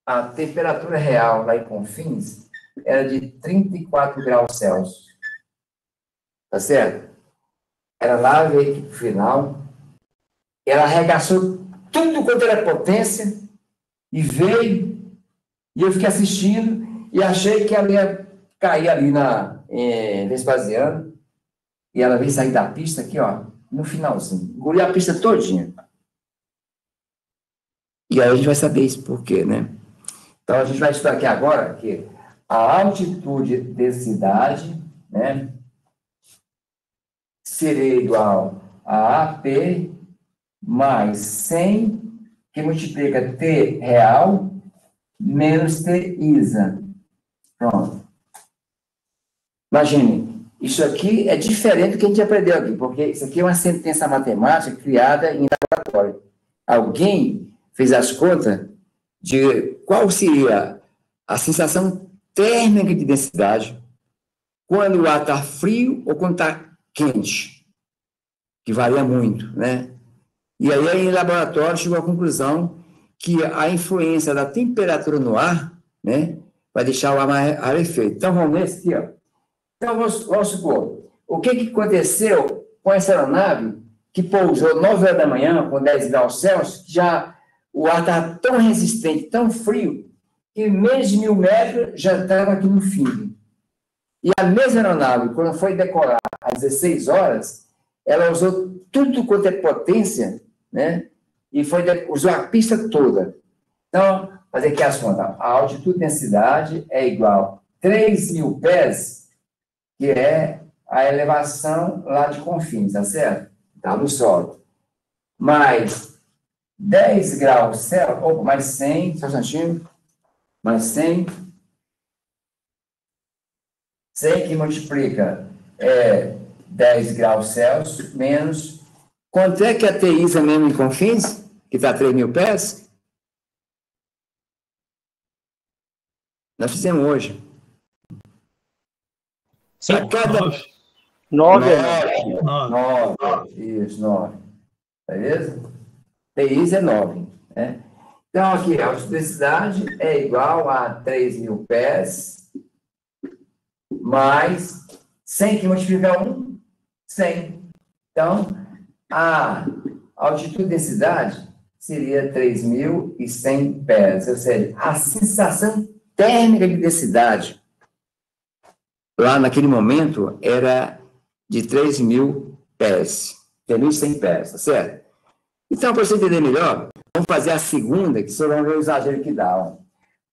a temperatura real lá em Confins era de 34 graus Celsius. Tá certo? Ela lá veio aqui pro final, ela arregaçou tudo quanto era potência e veio, e eu fiquei assistindo e achei que ela ia cair ali na Vespasiano, e ela veio sair da pista aqui, ó, no finalzinho, engoliu a pista todinha. E aí a gente vai saber isso por quê, né? Então a gente vai estudar aqui agora que a altitude de densidade, né, seria igual a AP mais 100, que multiplica T real, menos T isa. Pronto. Imagine, isso aqui é diferente do que a gente aprendeu aqui, porque isso aqui é uma sentença matemática criada em laboratório. Alguém fez as contas de qual seria a sensação térmica de densidade quando o ar está frio ou quando está quente, que varia muito, né? E aí, em laboratório, chegou à conclusão que a influência da temperatura no ar, né, vai deixar o ar mais rarefeito. Então, vamos ver aqui, ó. Então, vamos supor, o que aconteceu com essa aeronave que pousou 9 horas da manhã, com 10 graus Celsius, que já o ar estava tão resistente, tão frio, que menos de 1.000 metros já estava aqui no fim. E a mesma aeronave, quando foi decolar às 16 horas, ela usou tudo quanto é potência, né? E usou a pista toda. Então, fazer aqui as contas. A altitude de densidade é igual a 3.000 pés, que é a elevação lá de Confins, tá certo? Tá no solo. Mais 10 graus Celsius, mais 100, só um instantinho, mais 100, 100 que multiplica 10 graus Celsius, menos... Quanto é que a TISA mesmo em Confins, que está a 3.000 pés? Nós fizemos hoje. A cada... 9. 9. Isso, 9. Beleza? TISA é 9. Né? Então, aqui, a alticidade é igual a 3.000 pés mais 100 que multiplica 1, 100. Então, a altitude de densidade seria 3.100 pés, ou seja, a sensação térmica de densidade lá naquele momento era de 3.000 pés, 3.100 pés, tá certo? Então, para você entender melhor, vamos fazer a segunda, que só vamos ver o exagero que dá. Ó.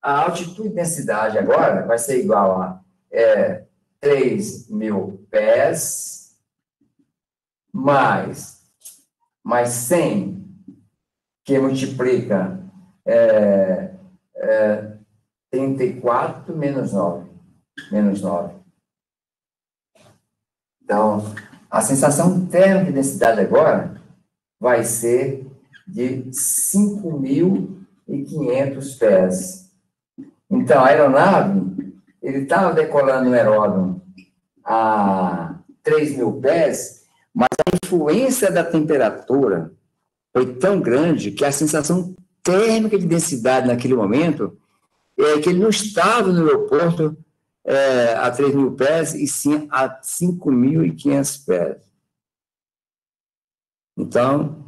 A altitude de densidade agora vai ser igual a 3.000 pés mais 100, que multiplica 34 menos 9. Menos 9. Então, a sensação térmica de densidade agora vai ser de 5.500 pés. Então, a aeronave, ele estava decolando no aeródromo a 3.000 pés, mas a influência da temperatura foi tão grande que a sensação térmica de densidade naquele momento é que ele não estava no aeroporto a 3.000 pés, e sim a 5.500 pés. Então,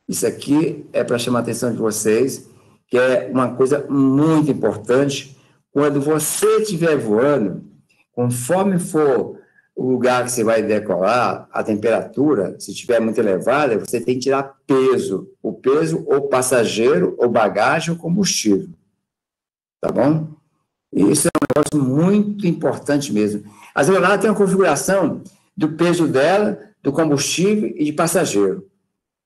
isso aqui é para chamar a atenção de vocês, que é uma coisa muito importante. Quando você estiver voando, conforme for o lugar que você vai decolar, a temperatura, se estiver muito elevada, você tem que tirar peso. O peso ou passageiro, ou bagagem, ou combustível. Tá bom? E isso é um negócio muito importante mesmo. As aeronaves têm uma configuração do peso dela, do combustível e de passageiro.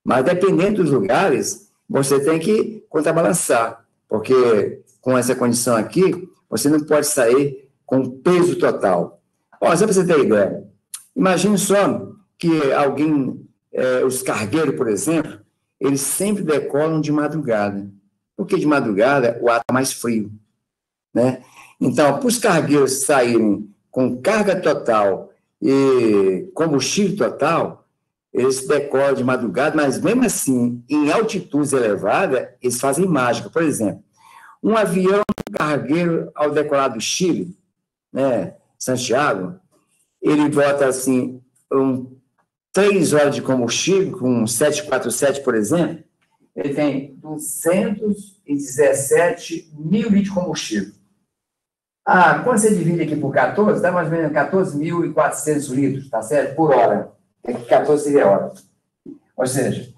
Mas, dependendo dos lugares, você tem que contrabalançar, porque com essa condição aqui, você não pode sair com peso total. Ó, só para você ter ideia, imagine só que alguém, os cargueiros, por exemplo, eles sempre decolam de madrugada. Porque de madrugada o ar está mais frio, né? Então, para os cargueiros saírem com carga total e combustível total, eles decolam de madrugada, mas mesmo assim, em altitudes elevadas, eles fazem mágica. Por exemplo, um avião cargueiro ao decolar do Chile, né, Santiago, ele bota assim, 3 horas de combustível, com um 747, por exemplo, ele tem 217 mil litros de combustível. Quando você divide aqui por 14, dá mais ou menos 14.400 litros, tá certo? Por hora. 14 seria hora. Ou seja,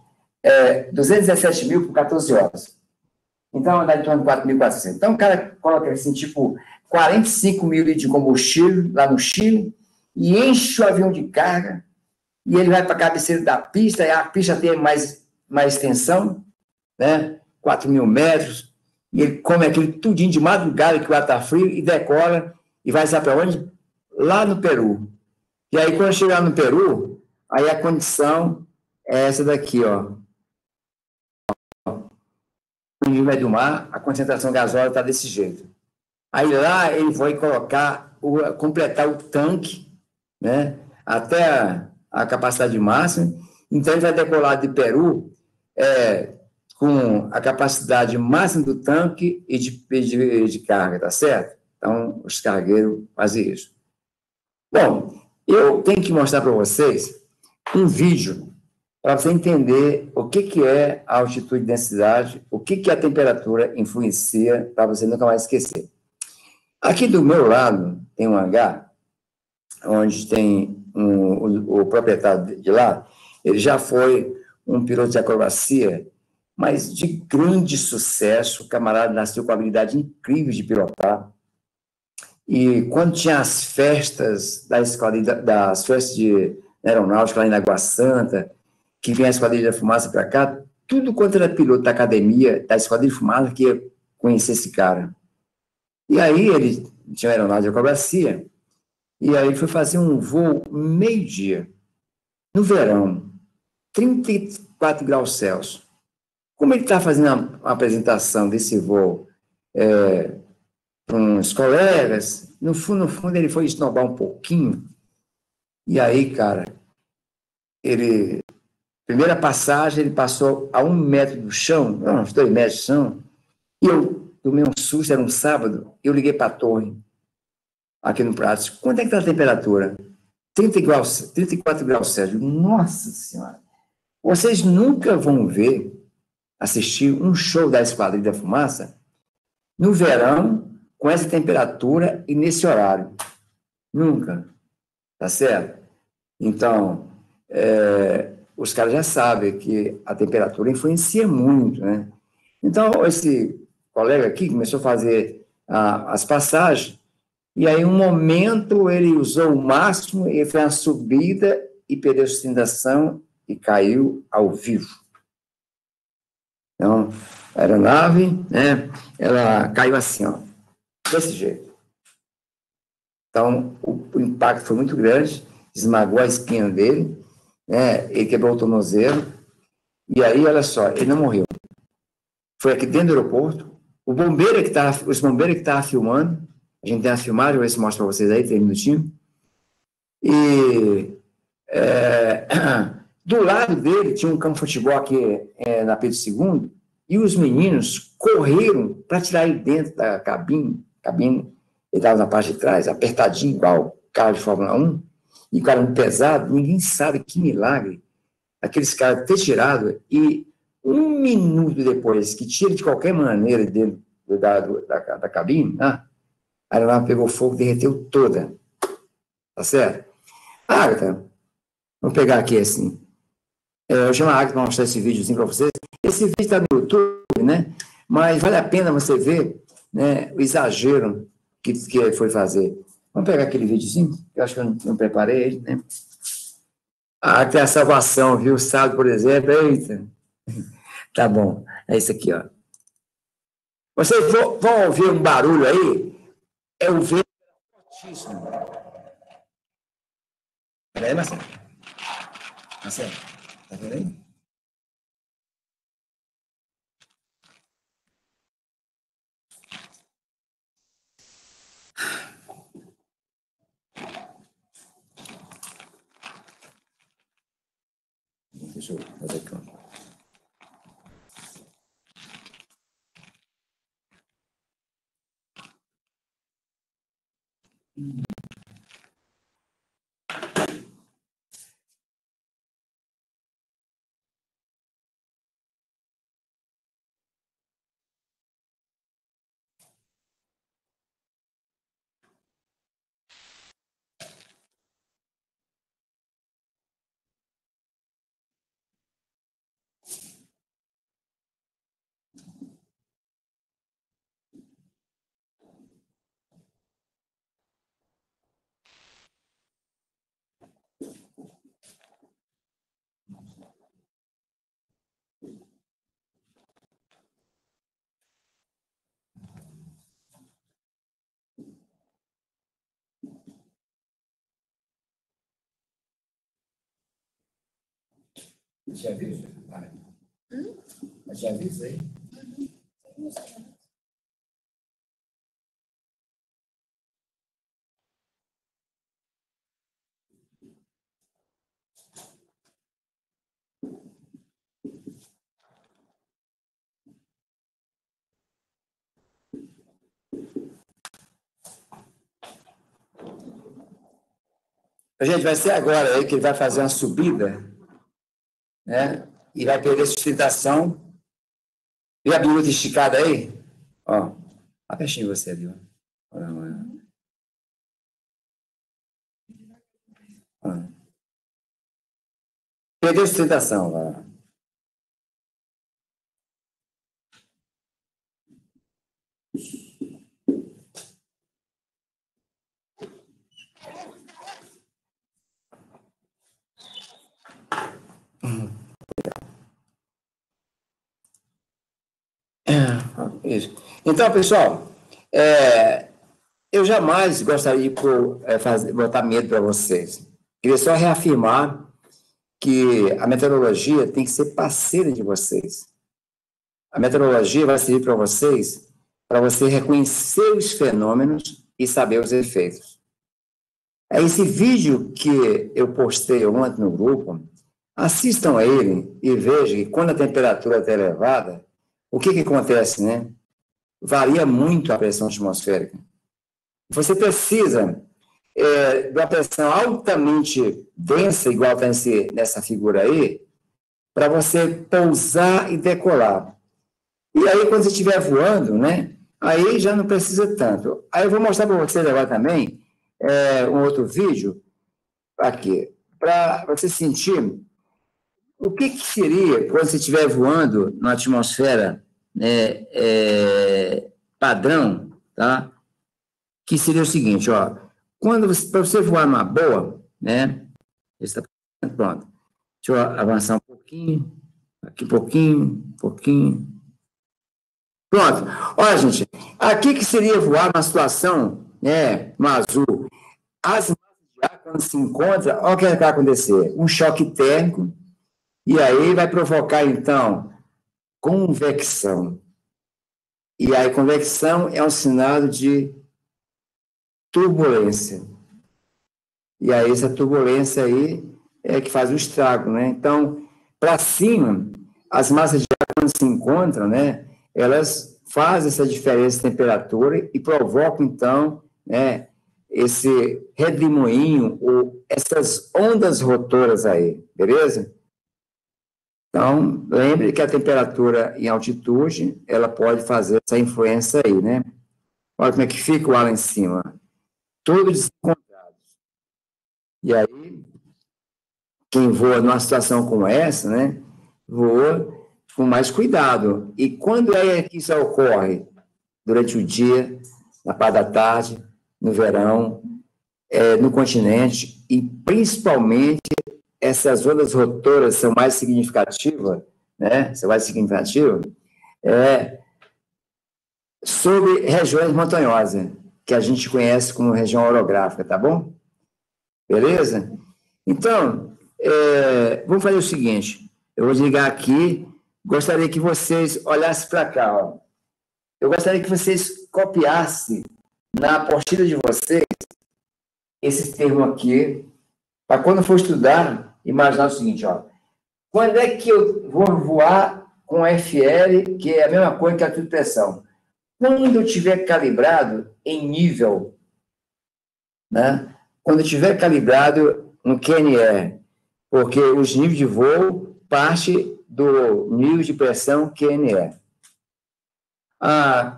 217 mil por 14 horas. Então, dá em torno de 4.400. Então, o cara coloca assim, tipo, 45 mil litros de combustível lá no Chile e enche o avião de carga e ele vai para a cabeceira da pista, e a pista tem mais extensão, né? 4.000 metros, e ele come aquele tudinho de madrugada que o ar está frio e decola e vai sair para onde? Lá no Peru. E aí, quando chegar no Peru, aí a condição é essa daqui, ó. No nível do mar, a concentração gasólica está desse jeito. Aí lá ele vai completar o tanque, né, até a capacidade máxima. Então ele vai decolar de Peru com a capacidade máxima do tanque e de carga, tá certo? Então os cargueiros fazem isso. Bom, eu tenho que mostrar para vocês um vídeo para você entender o que é a altitude e densidade, o que a temperatura influencia, para você nunca mais esquecer. Aqui do meu lado tem um hangar, onde tem o proprietário de lá, ele já foi um piloto de acrobacia, mas de grande sucesso, o camarada nasceu com a habilidade incrível de pilotar. E quando tinha as festas da esquadrilha, das festas de aeronáutica lá em Água Santa, que vinha a Esquadrilha da Fumaça para cá, tudo quanto era piloto da academia, da Esquadrilha de Fumaça, que ia conhecer esse cara. E aí ele tinha aeronáutica de acrobacia, e aí foi fazer um voo meio-dia, no verão, 34 graus Celsius. Como ele está fazendo uma apresentação desse voo para uns colegas, no fundo ele foi esnobar um pouquinho, e aí, cara, primeira passagem, ele passou a 1 metro do chão, uns 2 metros do chão, e eu tomei um susto, era um sábado, eu liguei para a torre, aqui no Prato. Quanto é que está a temperatura? 34 graus Celsius. Nossa Senhora! Vocês nunca vão assistir um show da Esquadrilha da Fumaça no verão, com essa temperatura e nesse horário. Nunca. Tá certo? Então, os caras já sabem que a temperatura influencia muito, né? Então, esse colega aqui começou a fazer as passagens, e aí, um momento, ele usou o máximo, e fez uma subida e perdeu a sustentação e caiu ao vivo. Então, a aeronave, né, ela caiu assim, ó, desse jeito. Então, o impacto foi muito grande, esmagou a espinha dele, né, ele quebrou o tornozelo, e aí, olha só, ele não morreu. Foi aqui dentro do aeroporto, os bombeiros que estavam filmando, a gente tem a filmagem, vou ver se mostra para vocês aí, 3 minutinhos, e do lado dele tinha um campo de futebol aqui na Pedro II, e os meninos correram para tirar ele dentro da cabine, ele estava na parte de trás, apertadinho, igual carro de Fórmula 1, e o cara muito pesado, ninguém sabe que milagre aqueles caras ter tirado, e 1 minuto depois que tira de qualquer maneira dentro da cabine, a aeronave pegou fogo, derreteu toda. Tá certo? Agatha, vamos pegar aqui assim. Eu chamo a Agatha para mostrar esse videozinho para vocês. Esse vídeo está no YouTube, né? Mas vale a pena você ver, né, o exagero que foi fazer. Vamos pegar aquele videozinho? Eu acho que eu não preparei ele, né? Tem a salvação, viu? Sábado, por exemplo. Eita. Tá bom. É isso aqui, ó. Vocês vão ouvir um barulho aí? É o vento fortíssimo. Peraí, Marcelo. Marcelo, tá vendo aí? Deixa eu fazer aqui. Já viu? Já viu isso aí? Gente, vai ser agora aí que ele vai fazer uma subida, né? E vai perder sustentação. Viu a biruta esticada aí? Ó, a peixinho você, viu? Perdeu sustentação, ó. Isso. Então, pessoal, eu jamais gostaria de botar medo para vocês. Queria só reafirmar que a meteorologia tem que ser parceira de vocês. A meteorologia vai servir para vocês, para você reconhecer os fenômenos e saber os efeitos. Esse vídeo que eu postei ontem no grupo, assistam a ele e vejam que quando a temperatura está elevada, o que acontece, né? Varia muito a pressão atmosférica. Você precisa de uma pressão altamente densa, igual está nessa figura aí, para você pousar e decolar. E aí, quando você estiver voando, né? Aí já não precisa tanto. Aí eu vou mostrar para vocês agora também um outro vídeo aqui, para você sentir o que seria quando você estiver voando na atmosfera padrão, tá? Que seria o seguinte, ó, para você voar numa boa, né? Pronto. Deixa eu avançar um pouquinho, aqui um pouquinho. Pronto. Olha, gente, aqui que seria voar numa situação, no azul. As massas de ar, quando se encontram, olha o que vai acontecer. Um choque térmico, e aí vai provocar, então, convecção. E aí, convecção é um sinal de turbulência. E aí, essa turbulência aí é que faz o estrago, né? Então, para cima, as massas de ar, quando se encontram, né, elas fazem essa diferença de temperatura e provocam, então, né, esse redemoinho, ou essas ondas rotoras aí, beleza? Então, lembre que a temperatura em altitude, ela pode fazer essa influência aí, né? Olha como é que fica o ar lá em cima. Todos desencontrados. E aí, quem voa numa situação como essa, né, voa com mais cuidado. E quando é que isso ocorre? Durante o dia, na parte da tarde, no verão, no continente, e principalmente essas ondas rotoras são mais significativas, né? São mais significativas, sobre regiões montanhosas, que a gente conhece como região orográfica, tá bom? Beleza? Então, vamos fazer o seguinte, eu vou desligar aqui, gostaria que vocês olhassem para cá, ó. Eu gostaria que vocês copiassem na apostila de vocês esse termo aqui, para quando for estudar, imaginar o seguinte, ó. Quando é que eu vou voar com FL, que é a mesma coisa que a altura de pressão? Quando eu estiver calibrado em nível né? Quando estiver calibrado no QNE, porque os níveis de voo parte do nível de pressão QNE.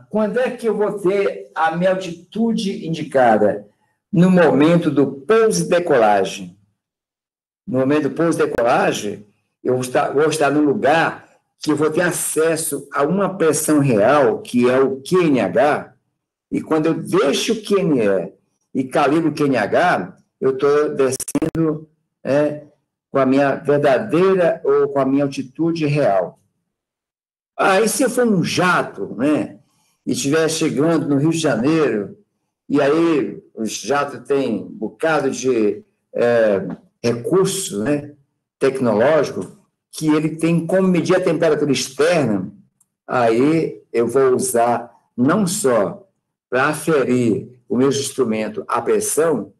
Quando é que eu vou ter a minha altitude indicada? No momento do pouso e decolagem. No momento do pouso e decolagem, eu vou estar num lugar que eu vou ter acesso a uma pressão real, que é o QNH, e quando eu deixo o QNE e calibro o QNH, eu estou descendo com a minha verdadeira ou com a minha altitude real. E se eu for um jato, né, e estiver chegando no Rio de Janeiro, e aí o jato tem um bocado de recurso, né, tecnológico, que ele tem como medir a temperatura externa, aí eu vou usar não só para aferir o meu instrumento a pressão,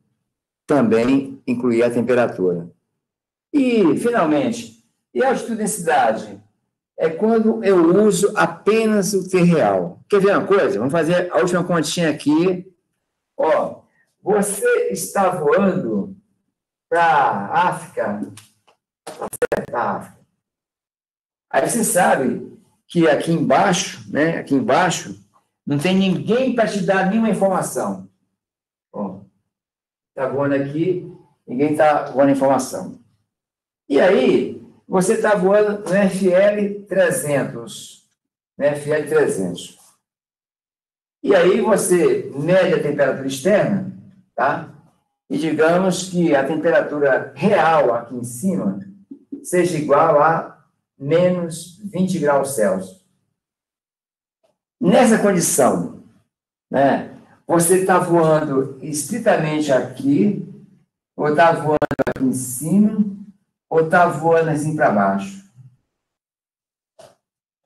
também incluir a temperatura. E, finalmente, e a altitude e densidade? É quando eu uso apenas o T real. Quer ver uma coisa? Vamos fazer a última continha aqui. Você está voando para a África. Aí você sabe que aqui embaixo, né? Aqui embaixo, não tem ninguém para te dar nenhuma informação. Está voando aqui, ninguém está voando informação. E aí, você está voando no FL 300. No FL 300. E aí, você mede a temperatura externa, tá? E digamos que a temperatura real aqui em cima seja igual a menos 20 graus Celsius. Nessa condição, né, você está voando estritamente aqui, ou está voando aqui em cima, ou está voando assim para baixo.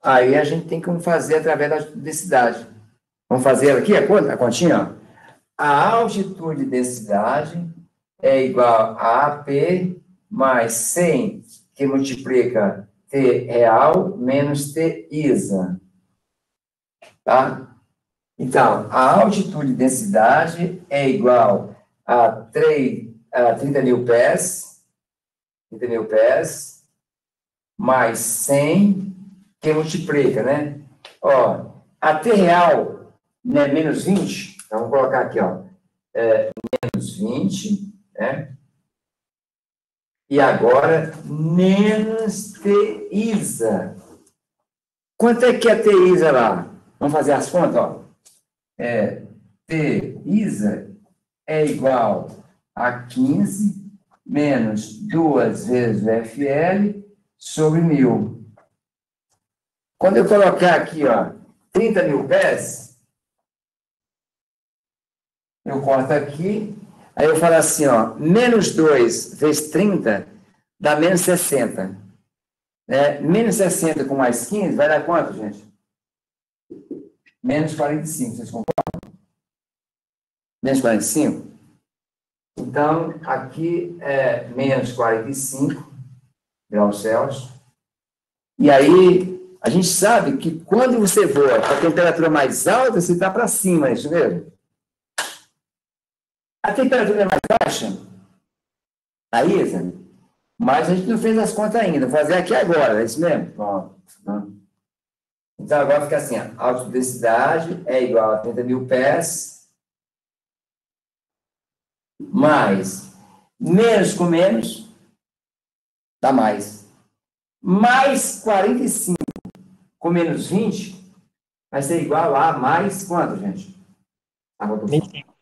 Aí a gente tem que fazer através da altitude e densidade. Vamos fazer aqui a continha? A altitude e densidade é igual a AP mais 100, que multiplica T real menos T ISA. Tá? Então, a altitude e densidade é igual a 30 mil pés, mais 100, que multiplica, né? A T real, né, menos 20, então vamos colocar aqui, menos 20, né? E agora, menos T ISA. Quanto é que é T ISA lá? Vamos fazer as contas, T ISA é igual a 15 menos 2 vezes o FL sobre 1000. Quando eu colocar aqui, 30 mil pés, eu corto aqui, aí eu falo assim, menos 2 vezes 30 dá menos 60. Menos 60 com mais 15 vai dar quanto, gente? Menos 45, vocês concordam? Menos 45? Então, aqui é menos 45 graus Celsius. E aí, a gente sabe que quando você voa com a temperatura mais alta, você está para cima, é isso mesmo? A temperatura é mais baixa, a ISA, mas a gente não fez as contas ainda. Vou fazer aqui agora, é isso mesmo? Pronto. Então, agora fica assim, a altitude e densidade é igual a 30 mil pés, mais, menos com menos, dá mais. Mais 45 com menos 20 vai ser igual a mais quanto, gente? 25.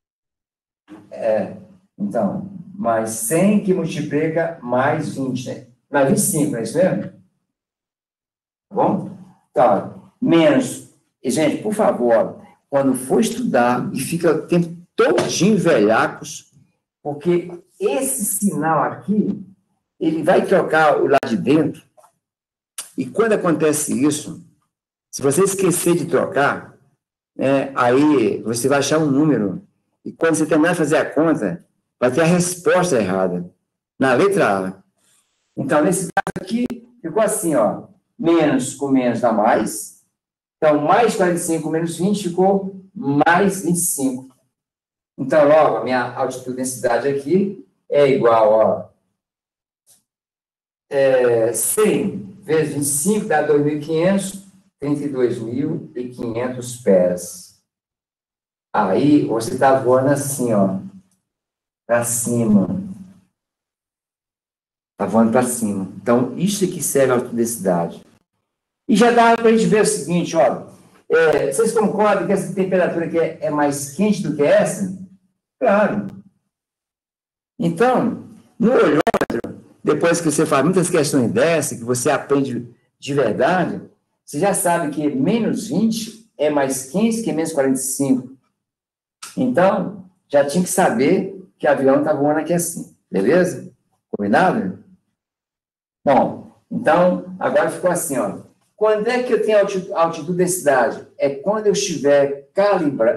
Então, mais 100 que multiplica mais 20, né? Mais 25, não é isso mesmo? Tá bom? Então, menos. E, gente, por favor, quando for estudar, e fica o tempo todinho velhacos, porque esse sinal aqui, ele vai trocar o lá de dentro, e quando acontece isso, se você esquecer de trocar, aí você vai achar um número, e quando você terminar de fazer a conta, vai ter a resposta errada, na letra A. Então, nesse caso aqui, ficou assim, menos com menos dá mais, então, mais 45 com menos 20 ficou mais 25. Então, logo, a minha altitude densidade aqui é igual a 100 vezes 25 dá 2.500, 32.500 pés. Aí, você está voando assim, ó, para cima. Está voando para cima. Então, isso aqui serve a altitude densidade. E já dá para a gente ver o seguinte, ó, vocês concordam que essa temperatura aqui é mais quente do que essa? Claro. Então, no olhômetro, depois que você faz muitas questões dessas, que você aprende de verdade, você já sabe que menos 20 é mais quente que menos 45. Então, já tinha que saber que o avião está voando aqui assim. Beleza? Combinado? Bom, então, agora ficou assim, ó. Quando é que eu tenho altitude densidade? É quando eu estiver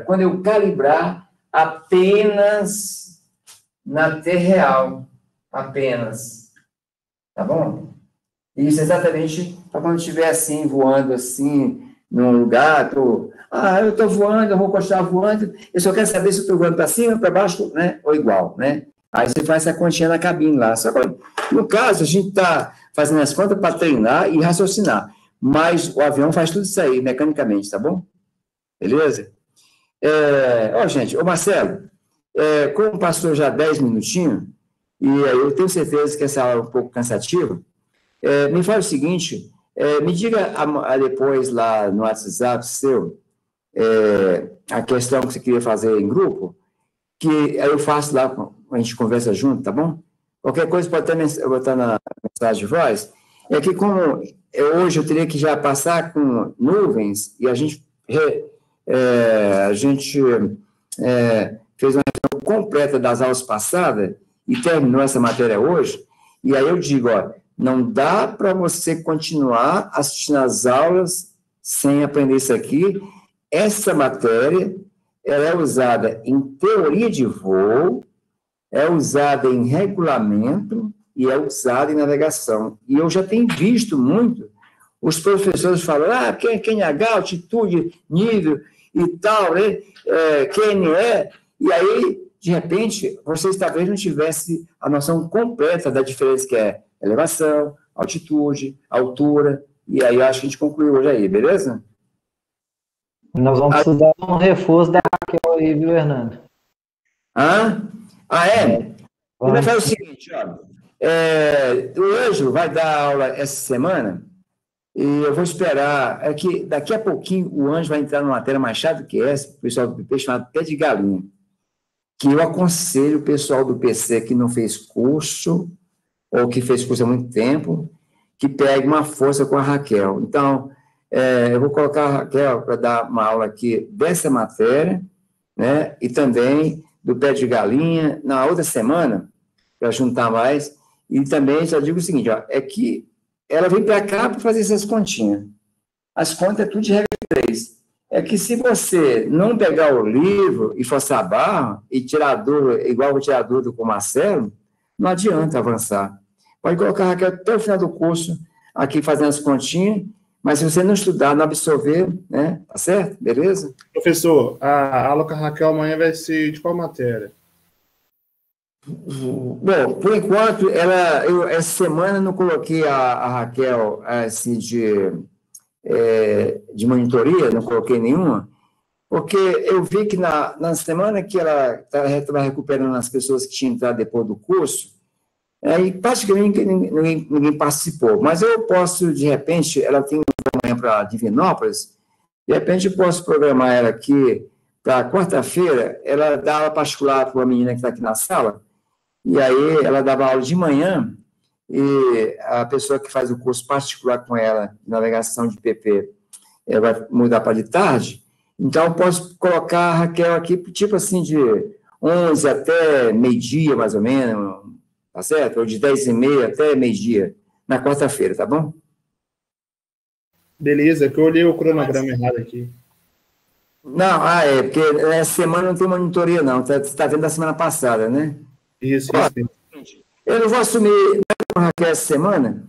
quando eu calibrar apenas na T real. Apenas. Tá bom? Isso exatamente para quando eu estiver assim, voando assim, num lugar, eu estou voando, eu vou continuar voando, eu só quero saber se eu estou voando para cima, para baixo, né? Ou igual, né? Aí você faz essa continha na cabine lá. Só que, no caso, a gente está fazendo as contas para treinar e raciocinar. Mas o avião faz tudo isso aí, mecanicamente, tá bom? Beleza? Gente, Marcelo, como passou já 10 minutinhos, e eu tenho certeza que essa aula é um pouco cansativa, me fala o seguinte, me diga depois lá no WhatsApp seu, a questão que você queria fazer em grupo, que eu faço lá, a gente conversa junto, tá bom? Qualquer coisa pode até botar na mensagem de voz. É que como hoje eu teria que já passar com nuvens, e a gente fez uma revisão completa das aulas passadas e terminou essa matéria hoje, e aí eu digo, ó, não dá para você continuar assistindo às aulas sem aprender isso aqui. Essa matéria, ela é usada em teoria de voo, é usada em regulamento e é usada em navegação. E eu já tenho visto muito os professores falando, QNH, altitude, nível e tal, né? QNE, e aí, de repente, vocês talvez não tivessem a noção completa da diferença que é elevação, altitude, altura, e aí eu acho que a gente concluiu hoje aí, beleza? Nós vamos precisar de um reforço da Raquel aí, viu, Hernando? Vai fazer o seguinte, ó, o Ângelo vai dar aula essa semana, e eu vou esperar, que daqui a pouquinho o Ângelo vai entrar numa matéria mais chata que essa, o pessoal do PC chamado Pé de Galinha, que eu aconselho o pessoal do PC que não fez curso, ou que fez curso há muito tempo, que pegue uma força com a Raquel. Então, eu vou colocar a Raquel para dar uma aula aqui dessa matéria, né, e também do Pé de Galinha, na outra semana, para juntar mais, e também já digo o seguinte, ó, é que ela vem para cá para fazer essas continhas. As contas é tudo de regra 3. É que se você não pegar o livro e forçar a barra, e tirar dúvida, igual eu vou tirar dúvida com o Marcelo, não adianta avançar. Pode colocar a Raquel até o final do curso, aqui fazendo as continhas, mas se você não estudar, não absorver, né? Tá certo? Beleza? Professor, a aula com a Raquel amanhã vai ser de qual matéria? Bom, por enquanto, essa semana não coloquei a Raquel assim, de monitoria, não coloquei nenhuma, porque eu vi que na semana que ela estava recuperando as pessoas que tinham entrado depois do curso, e praticamente ninguém participou, mas eu posso, de repente, ela tem amanhã para Divinópolis, de repente eu posso programar ela aqui para quarta-feira, ela dá aula particular para uma menina que está aqui na sala, e aí ela dava aula de manhã, e a pessoa que faz o curso particular com ela, navegação de PP, ela vai mudar para de tarde, então eu posso colocar a Raquel aqui, tipo assim, de 11 até meio-dia, mais ou menos, tá certo? Ou de 10h30 até meio-dia, na quarta-feira, tá bom? Beleza, que eu olhei o cronograma errado aqui. Não, porque essa semana não tem monitoria, não, você está vendo da semana passada, né? Isso. Eu não vou assumir com a Raquel essa semana,